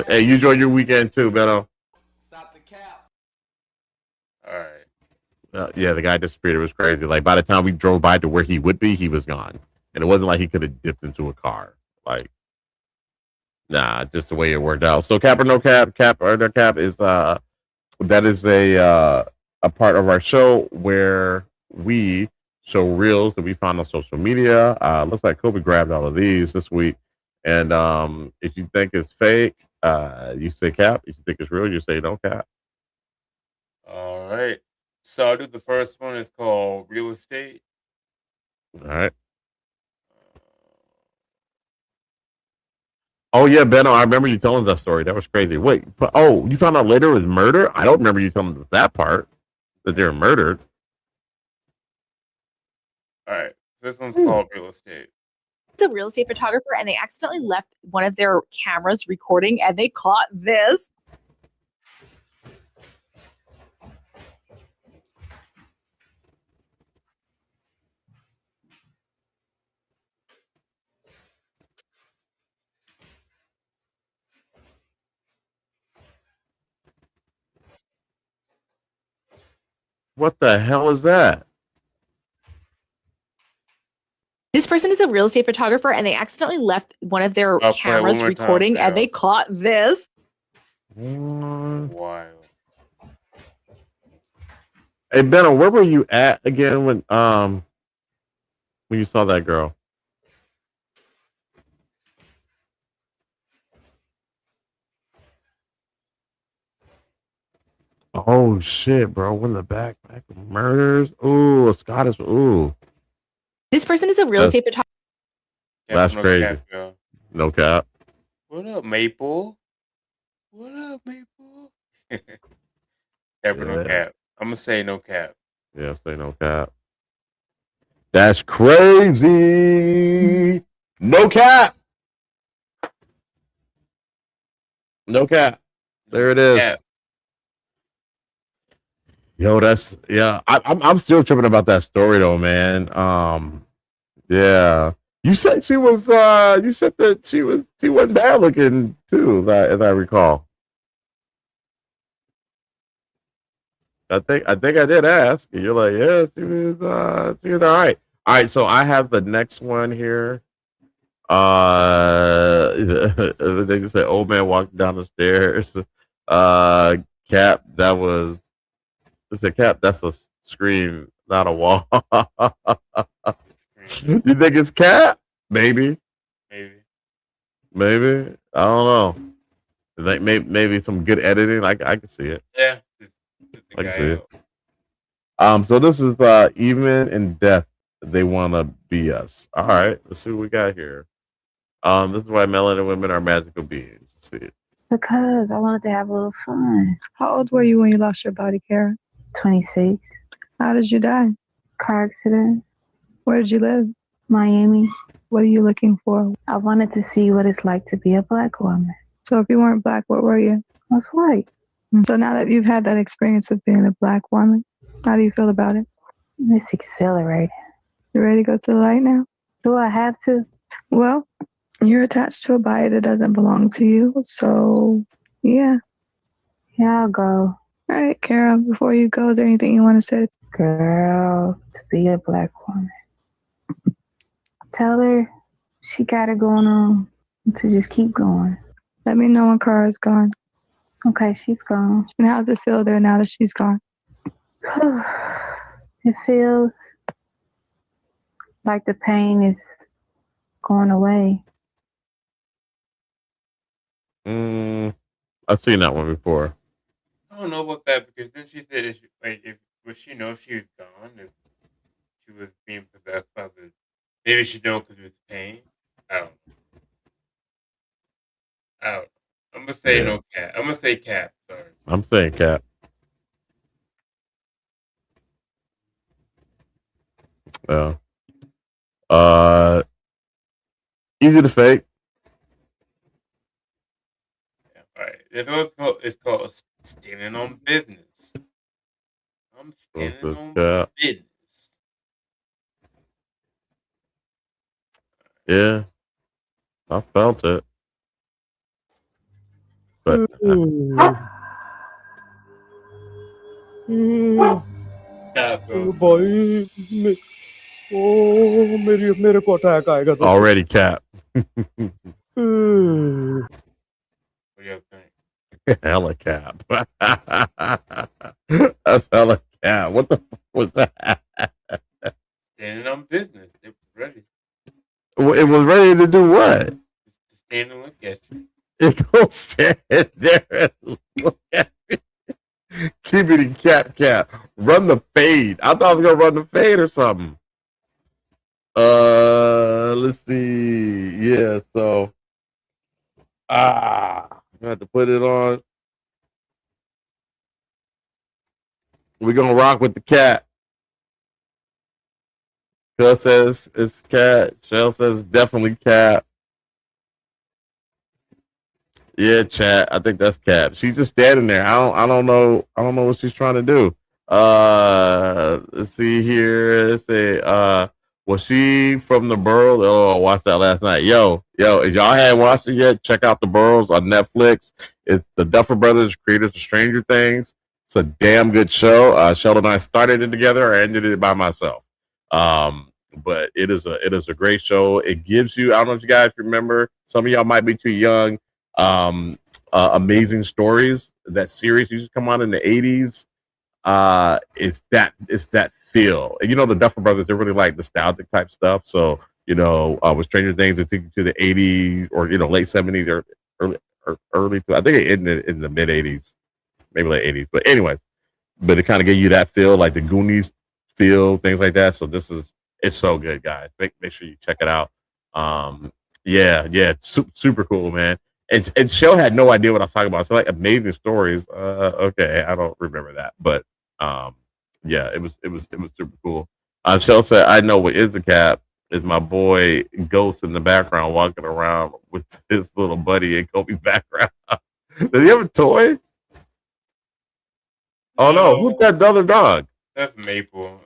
Hey, you enjoy your weekend too, Beto. Stop the cap. All right. Yeah, the guy disappeared. It was crazy. Like by the time we drove by to where he would be, he was gone. And it wasn't like he could have dipped into a car. Like, nah, just the way it worked out. So Cap or No Cap, Cap or No Cap is that is a part of our show where we show reels that we found on social media. Looks like Kobe grabbed all of these this week. And if you think it's fake, you say Cap. If you think it's real, you say No Cap. All right. So I'll do the first one. It's called Real Estate. All right. Oh yeah, Benno, I remember you telling us that story. That was crazy. Wait, you found out later it was murder? I don't remember you telling us that part, that they were murdered. All right, this one's called Real Estate. It's a real estate photographer, and they accidentally left one of their cameras recording, and they caught this. What the hell is that? This person is a real estate photographer, and they accidentally left one of their cameras recording, and they caught this. Wild. Hey, Benno, where were you at again when you saw that girl? Oh shit, bro! When the back murders, ooh, Scottish, ooh. This person is a real estate photographer. That's No crazy. cap, yo. No cap. What up, Maple? What up, Maple? Cap or no cap? I'm gonna say no cap. Yeah, say no cap. That's crazy. No cap. No cap. There it is. Cap. Yo, that's I'm still tripping about that story though, man. Yeah. You said she was that she wasn't bad looking too, if I recall. I think I did ask. And you're like, yeah, she was all right. All right, so I have the next one here. They just say old man walking down the stairs. Cap, that was it's a cap, that's a screen, not a wall. You think it's Cap? Maybe. I don't know. Like maybe some good editing. I can see it. Yeah. I can see it. So this is even in death they want to be us. All right, let's see what we got here. This is why melanin women are magical beings. Let's see it. Because I wanted to have a little fun. How old were you when you lost your body, Kara? 26. How did you die? Car accident. Where did you live? Miami. What are you looking for? I wanted to see what it's like to be a black woman. So if you weren't black, what were you? I was white. So now that you've had that experience of being a black woman, how do you feel about it? It's exhilarating. You ready to go to the light now? Do I have to? Well, you're attached to a body that doesn't belong to you. So, yeah. Yeah, I'll go. All right, Kara, before you go, is there anything you want to say? Girl, to be a black woman. Tell her she got it going on to just keep going. Let me know when Kara's gone. Okay, she's gone. And how does it feel there now that she's gone? It feels like the pain is going away. I've seen that one before. I don't know about that because then she said would she know she was gone if she was being possessed by the maybe she know because it was pain. I don't know. I'm gonna say no cap. I'm gonna say cap. Sorry. I'm saying Cap. Yeah. Easy to fake. Yeah, all right. It's called standing on business. I'm standing on business. Yeah. I felt it. But already Cap. What do you think? Hella Cap. That's hella Cap. What the fuck was that? Standing on business. It was ready. It was ready to do what? Stand and look at you. It goes stand there and look at me. Keep it in Cap. Run the fade. I thought I was gonna run the fade or something. Let's see. Yeah, so I had to put it on. We're gonna rock with the cat. Phil says it's cat. Shell says definitely cat. Yeah, chat. I think that's Cap. She's just standing there. I don't know what she's trying to do. Let's see here. Let's say, was she from the Burrows? Oh, I watched that last night. Yo, if y'all hadn't watched it yet, check out the Burrows on Netflix. It's the Duffer Brothers, creators of Stranger Things. It's a damn good show. Sheldon and I started it together. I ended it by myself. But it is a great show. It gives you, I don't know if you guys remember, some of y'all might be too young. Amazing Stories, that series used to come on in the 80s. It's that feel. And the Duffer Brothers, they're really like nostalgic type stuff. So, with Stranger Things, it took you to the 80s or late 70s or early I think it ended in the mid 80s, maybe late 80s. But anyways, it kind of gave you that feel, like the Goonies feel, things like that. So it's so good, guys. Make sure you check it out. Super cool, man. And Shell had no idea what I was talking about. So like Amazing Stories. Okay, I don't remember that, but it was super cool. Shell said, "I know what is a cap is my boy Ghost in the background walking around with his little buddy in Kobe's background." Does he have a toy? Oh no, who's that other dog? That's Maple.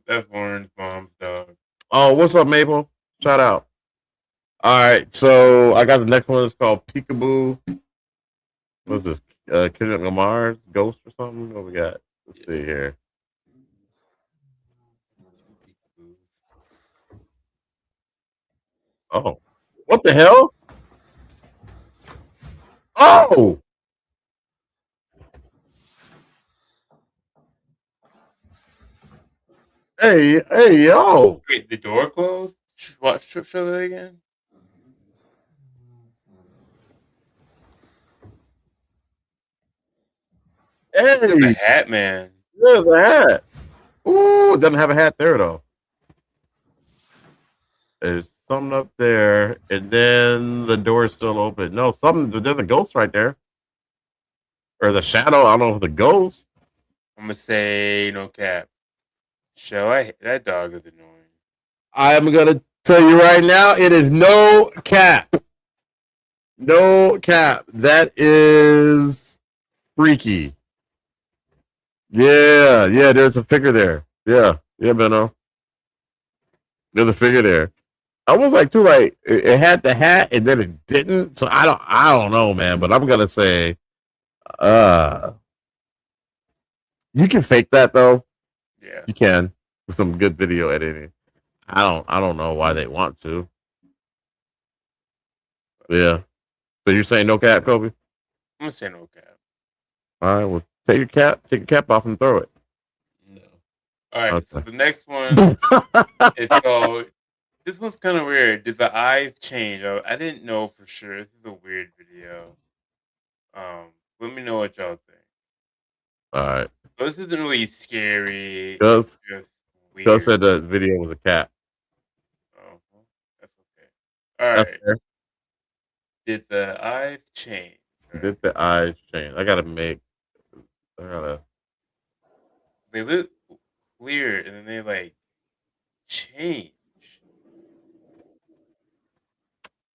That's Lauren's mom's dog. Oh, what's up, Maple? Shout out. All right, so I got the next one. It's called Peekaboo. What's this? Kendrick Lamar's Ghost or something? What we got? Let's see here. Oh, what the hell? Oh! Hey, yo! Wait, the door closed? Show that again. Hey! The hat man. There's a hat. Ooh, it doesn't have a hat there, though. There's something up there, and then the door is still open. No, there's a ghost right there. Or the shadow. I don't know if the ghost. I'm going to say no cap. That dog is annoying. I'm going to tell you right now, it is no cap. No cap. That is freaky. Yeah, there's a figure there. Yeah, Benno. There's a figure there. I was like, too, like, it had the hat and then it didn't. So I don't know, man, but I'm going to say, you can fake that, though. Yeah. You can with some good video editing. I don't know why they want to. Yeah. So you're saying no cap, Kobe? I'm gonna say no cap. All right, well, take your cap off and throw it. No. All right, Okay. so the next one is called, this one's kind of weird. Did the eyes change? I didn't know for sure. This is a weird video. Let me know what y'all think. All right. So this isn't really scary. Gus It's just said the video was a cat. Oh, that's okay. All That's right. fair. Did the eyes change? Did the eyes change? I gotta. They look clear and then they like change.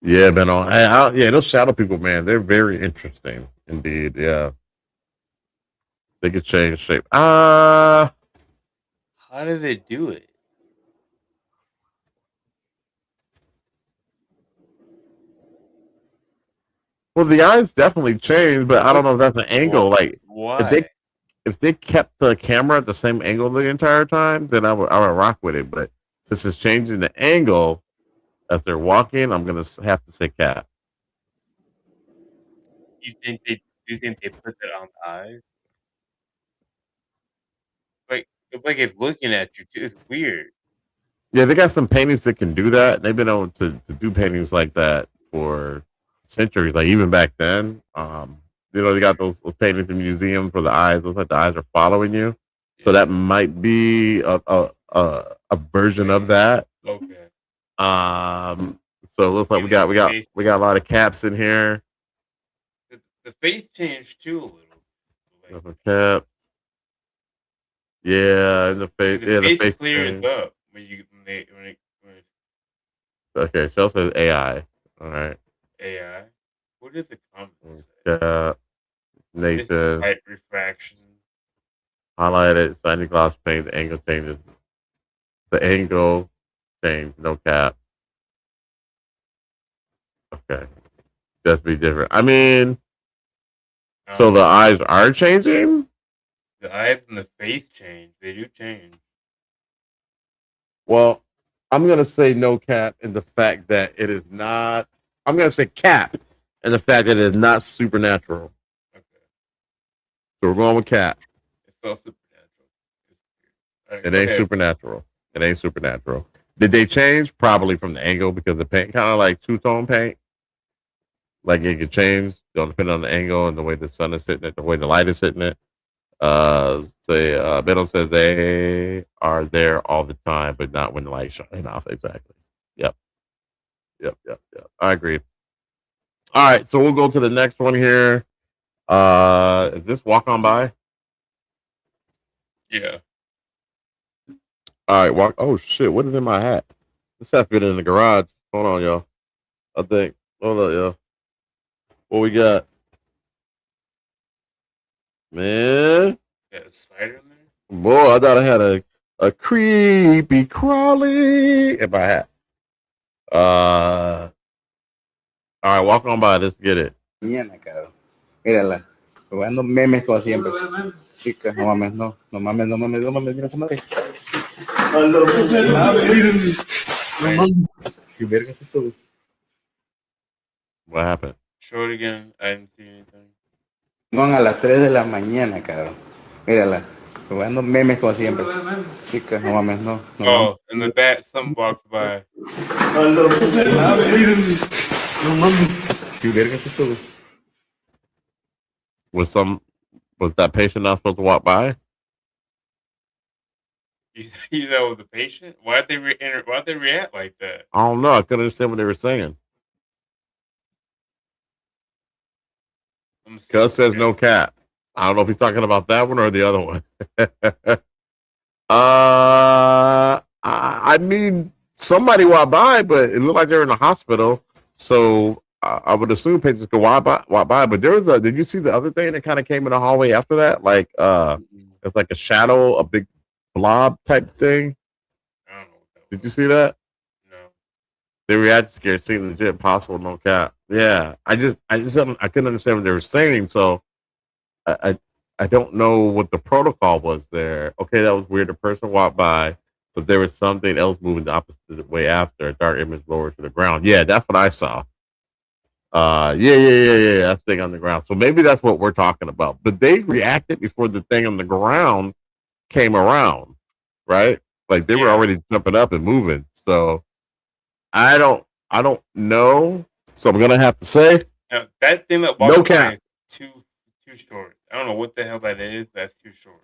Yeah, man. Those shadow people, man, they're very interesting indeed. Yeah, they could change shape. How do they do it? Well, the eyes definitely change, but I don't know if that's an angle. Like, Why? if they kept the camera at the same angle the entire time, then I would rock with it. But since it's changing the angle as they're walking, I'm gonna have to say cat. Do you think they put that on the eyes? Like it's like it's looking at you too. It's weird. Yeah, they got some paintings that can do that. They've been able to do paintings like that for centuries, like even back then. They got those paintings in museums for the eyes. Looks like the eyes are following you. So that might be a version of that. Okay. So it looks like we got a lot of caps in here. The face changed too a little. Like, cap. Yeah, the face. Yeah, the face clears changed. up when Okay, Shell says AI. All right. AI. What is the comment? Nathan. Light refraction. Highlighted. Shiny gloss paint. The angle changes. The angle change. No cap. Okay. Just be different. I mean, so the eyes are changing? The eyes and the face change. They do change. Well, I'm gonna say no cap in the fact that it is not. I'm gonna say cap in the fact that it is not supernatural. Okay. So we're going with cap. It felt supernatural. Right, It ain't ahead. supernatural. It ain't supernatural. Did they change? Probably from the angle because the paint kind of like two-tone paint. Like it could change depending on the angle and the way the sun is hitting it, the way the light is hitting it. Beto says they are there all the time, but not when the light's shining off. Exactly. Yep. I agree. All right, so we'll go to the next one here. Is this Walk On By? Yeah. All right, oh shit, what is in my hat? This has been in the garage. Hold on, y'all. I think. Hold on, y'all. What we got? Man. Got a spider in there? Boy, I thought I had a creepy crawly in my hat. All right, Walk On By. Let's get it. Mañana, cabrón. Mírala. Jugando memes como siempre. Chicas, no mames, no mames, mira esa madre. ¿Qué verga es eso? What happened? Show it again. I didn't see anything. Van a las 3 de la mañana, cabrón. Mírala. Jugando memes como siempre. Chicas, no mames, no Oh, in the back, something walks by. ¿Qué verga es eso? Was that patient not supposed to walk by? You know, it was a patient. Why'd they react like that? I don't know. I couldn't understand what they were saying. Cuz says no cap. I don't know if he's talking about that one or the other one. I mean, somebody walked by, but it looked like they're in the hospital. So I would assume patients could walk by. But there was did you see the other thing that kind of came in the hallway after that? Like it's like a shadow, a big blob type thing. I don't know. Did you see that? No. They reacted scared, seemed legit, possible, no cap. Yeah, I couldn't understand what they were saying, so I don't know what the protocol was there. Okay, that was weird. A person walked by, but there was something else moving the opposite way after. A dark image lower to the ground. Yeah, that's what I saw. Yeah. That's the thing on the ground. So maybe that's what we're talking about. But they reacted before the thing on the ground came around, right? Like they were already jumping up and moving. So I don't know. So I'm gonna have to say now, that thing that walks by is too short. I don't know what the hell that is. That's too short.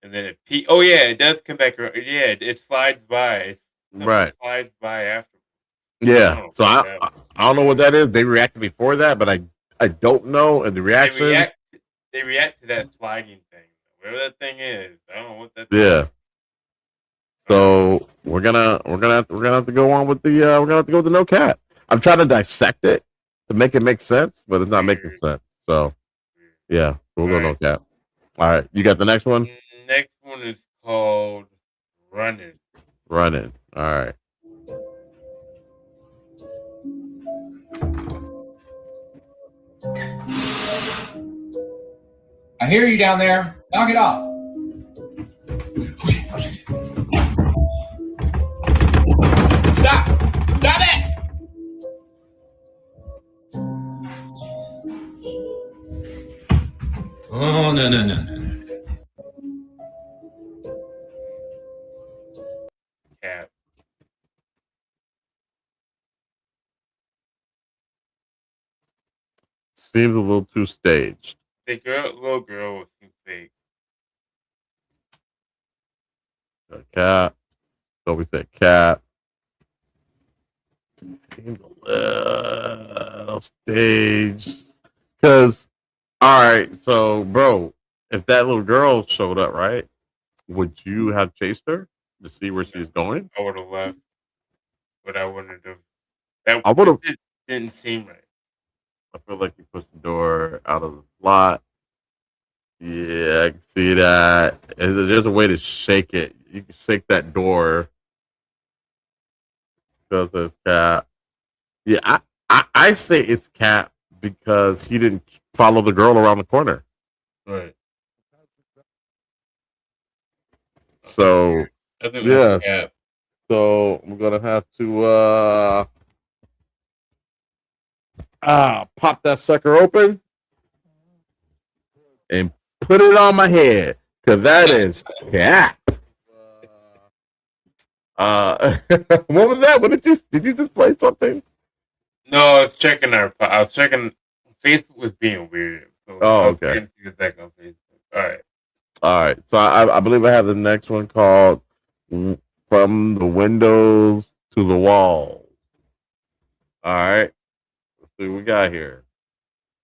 And then it oh yeah, it does come back around. Yeah, it slides by. Right. Slides by after. Yeah. So I don't know what that is. They reacted before that, but I don't know. And the reaction they react to that sliding thing. Whatever that thing is. I don't know what that is. So we're gonna have to go on with the we're gonna have to go with the no cap. I'm trying to dissect it to make it make sense, but it's not making sense. So yeah, we'll go no cap. All right, you got the next one? Next one is called Running. Running. All right. I hear you down there. Knock it off. Stop! Stop it! Oh, no. Cat. Seems a little too staged. The little girl was too fake. Cat. So we said cat. Seems a little staged. Because, all right, so bro, if that little girl showed up, right, would you have chased her to see where she's going? I would have left, but I wouldn't have. That I would have. Didn't seem right. I feel like you pushed the door out of the slot. Yeah, I can see that. There's a way to shake it. You can shake that door. Because it's Cap. Yeah, I say it's Cap because he didn't follow the girl around the corner. Right. So I think yeah. that's cap. So I'm gonna have to pop that sucker open and put it on my head, because that is cap. What was that? What did you just play something? No, I was checking I was checking. Facebook was being weird. So Oh, I was okay. trying to get back on Facebook. All right. So I believe I have the next one called "From the Windows to the Walls." All right. Let's see what we got here.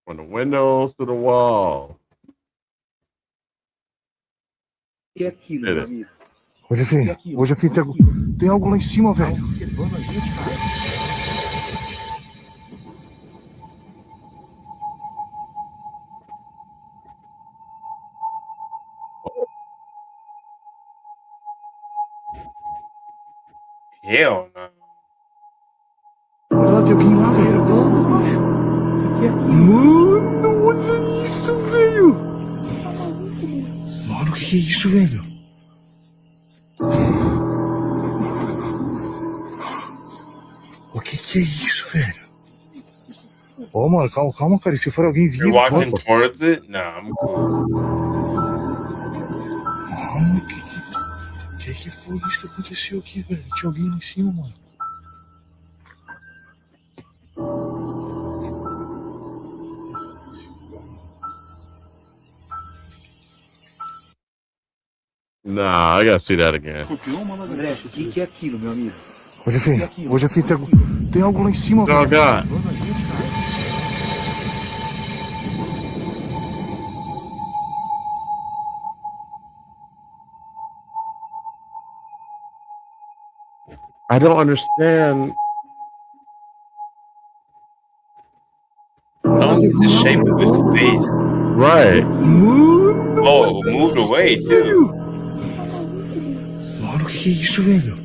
From the windows to the wall. Que é aquilo, meu amigo? Hoje eu tem algo lá em cima, velho. Observando a gente, cara. Hell no. Olha lá, tem alguém lá, velho. Mano, olha isso, velho. Mano, o que é isso, velho? O que é isso, velho? Ô, mano, calma, cara. E se for alguém vivo... You're walking towards it? No, I'm cool. Mano, que foi isso que aconteceu aqui, velho? Tinha alguém lá em cima, mano. Nah, I gotta see that again. André, o que é aquilo, meu amigo? Hoje tem algo lá em cima, Oh, velho. God. I don't understand. I don't see the shape of his face. Right. Oh, it moved away too. Mano, o que é isso, velho?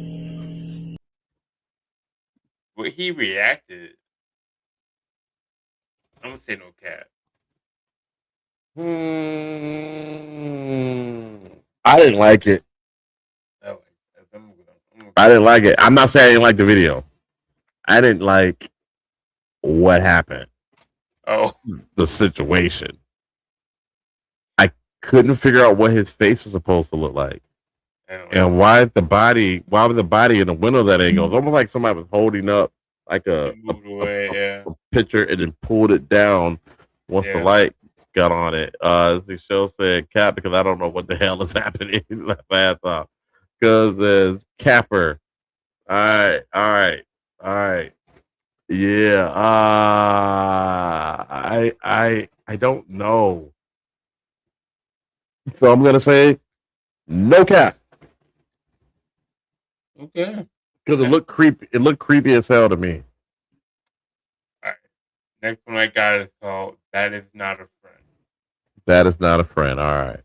But he reacted. I'm gonna say no cap. I didn't like it. I didn't like it. I'm not saying I didn't like the video. I didn't like what happened. Oh. The situation. I couldn't figure out what his face is supposed to look like. And why would the body in the window that angle? It's almost like somebody was holding up like a picture and then pulled it down once the light got on it. The show said cap because I don't know what the hell is happening. Laugh my ass off. Because there's Capper. All right. Yeah. I don't know. So I'm gonna say no cap. Okay. Because it looked creepy. It looked creepy as hell to me. All right. Next one I got is called "That Is Not a Friend." That is not a friend. All right.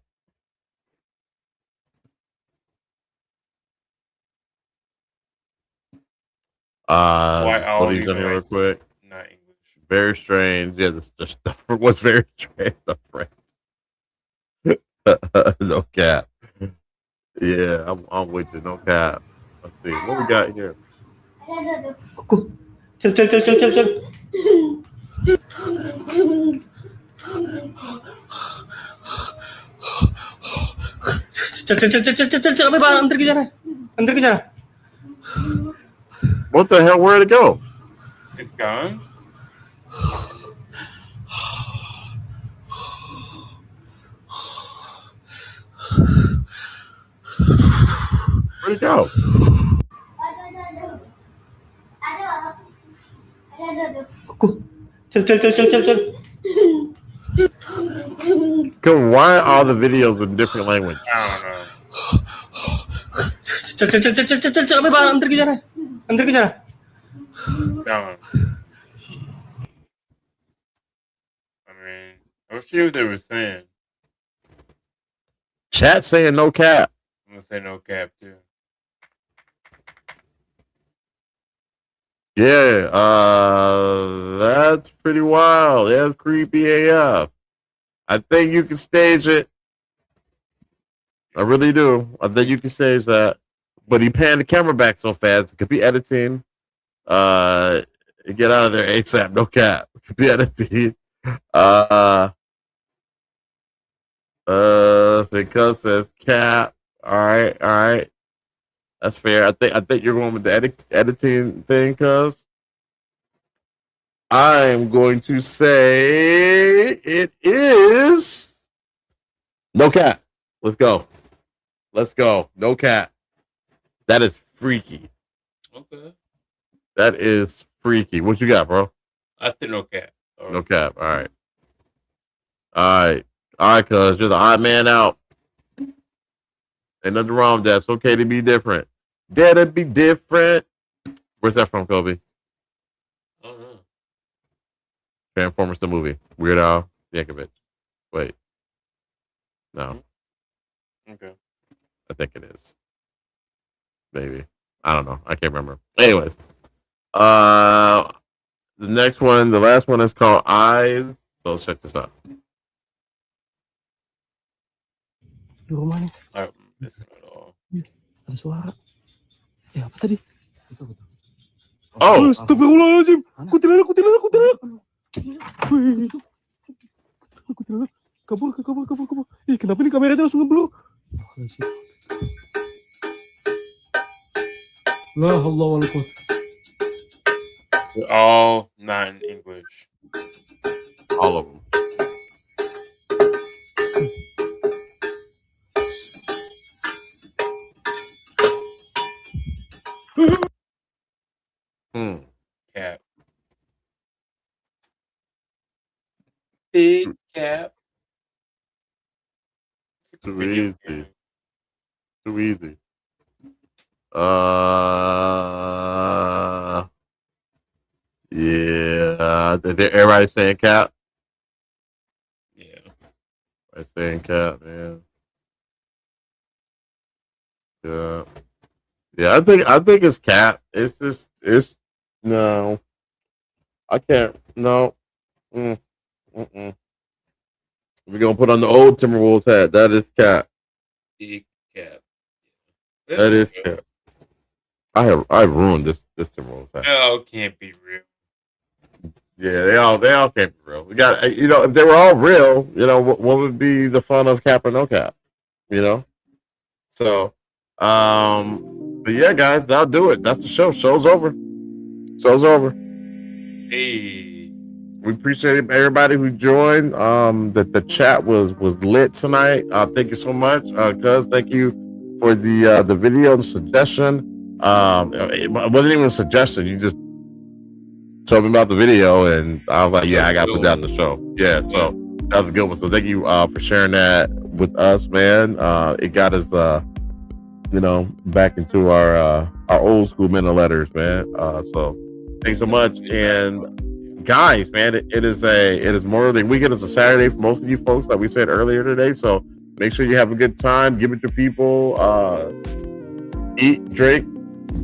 Put these in here real quick. Not English. Very strange. Yeah, the stuff was very strange. The friend. No cap. Yeah, I'm with you. No cap. Let's see what we got here. What the hell? Where'd it go? It's gone. Where'd it go? Why are all the videos in different language? I don't know. Gone. I mean, I was sure what they were saying. Chat saying no cap. I'm gonna say no cap too. Yeah, that's pretty wild. That's creepy AF. I think you can stage it. I really do. I think you can say that. But he panned the camera back so fast. It could be editing. Get out of there ASAP. No cap. It could be editing. Cuz says cap. All right. That's fair. I think you're going with the editing thing, cuz. I'm going to say it is no cap. Let's go. No cap. That is freaky. Okay. That is freaky. What you got, bro? I said no cap. No cap. All right, cuz you're the odd man out. Ain't nothing wrong with that. It's okay to be different. Dare to be different. Where's that from, Kobe? I don't know. Transformers the movie. Weird Al Yankovic. Wait. No. Okay. I think it is. Maybe. I don't know. I can't remember. Anyways. The next one, the last one is called Eyes. So let's check this out. Di rumah nih. I don't miss it at all. Ada suara. Apa tadi? Oh. Astagfirullahaladzim. Kuntilanak. Wih. Kuntilanak. Kabur. Ih, kenapa nih kameranya langsung ngeblur? La Allah wala quwwata. They're all not in English. All of them. Cap. Big cap. Too easy. Yeah. Everybody saying cap? Yeah. Everybody saying cap, man. Yeah, I think it's cap. It's no. I can't. No. We're gonna put on the old Timberwolves hat. That is cap. Big cap. That is cap. I ruined this Timberwolves hat. Oh, can't be real. Yeah, they all can't be real. We got, if they were all real, what would be the fun of cap or no cap? So, but yeah, guys, that'll do it. That's the show. Show's over. Hey, we appreciate everybody who joined. The chat was lit tonight. Thank you so much, cuz. Thank you for the video, the suggestion. It wasn't even a suggestion. You just told me about the video, and I was like, yeah, I got to put that in the show. Yeah, so that was a good one. So thank you for sharing that with us, man. It got us, back into our old school men of letters, man. So thanks so much. And guys, man, it is Memorial Day weekend. It's a Saturday for most of you folks, like we said earlier today. So make sure you have a good time. Give it to people. Eat, drink,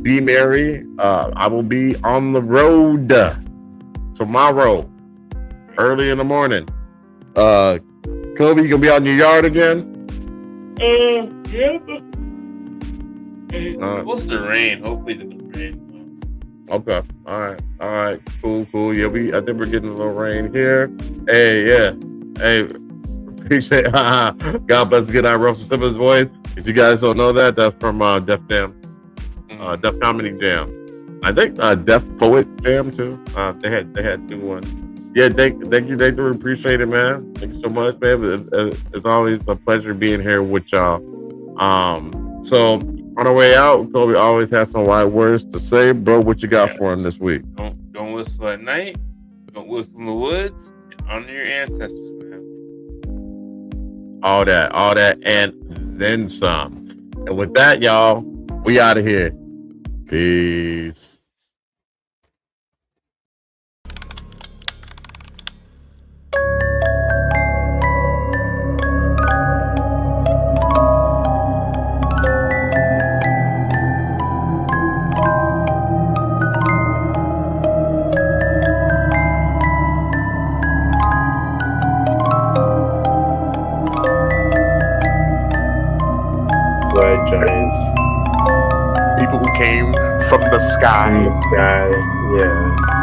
be merry. I will be on the road tomorrow, early in the morning. Kobe, you gonna be out in your yard again? Yeah. It's supposed to rain. Hopefully, it doesn't rain. Okay. All right. Cool. Yeah, I think we're getting a little rain here. Hey, yeah. Hey, appreciate. God bless the good eye, Russell Simmons' voice. If you guys don't know that, that's from Def Jam. Def Comedy Jam. I think Def Poet Jam too. They had two ones. Yeah, thank you, we appreciate it, man. Thank you so much, man. It's always a pleasure being here with y'all. So on our way out, Kobe always has some wise words to say, bro. What you got for him this week? Don't whistle at night. Don't whistle in the woods. And honor your ancestors, man. All that, and then some. And with that, y'all, we out of here. Peace. blood giants. People who came from the sky. Yeah.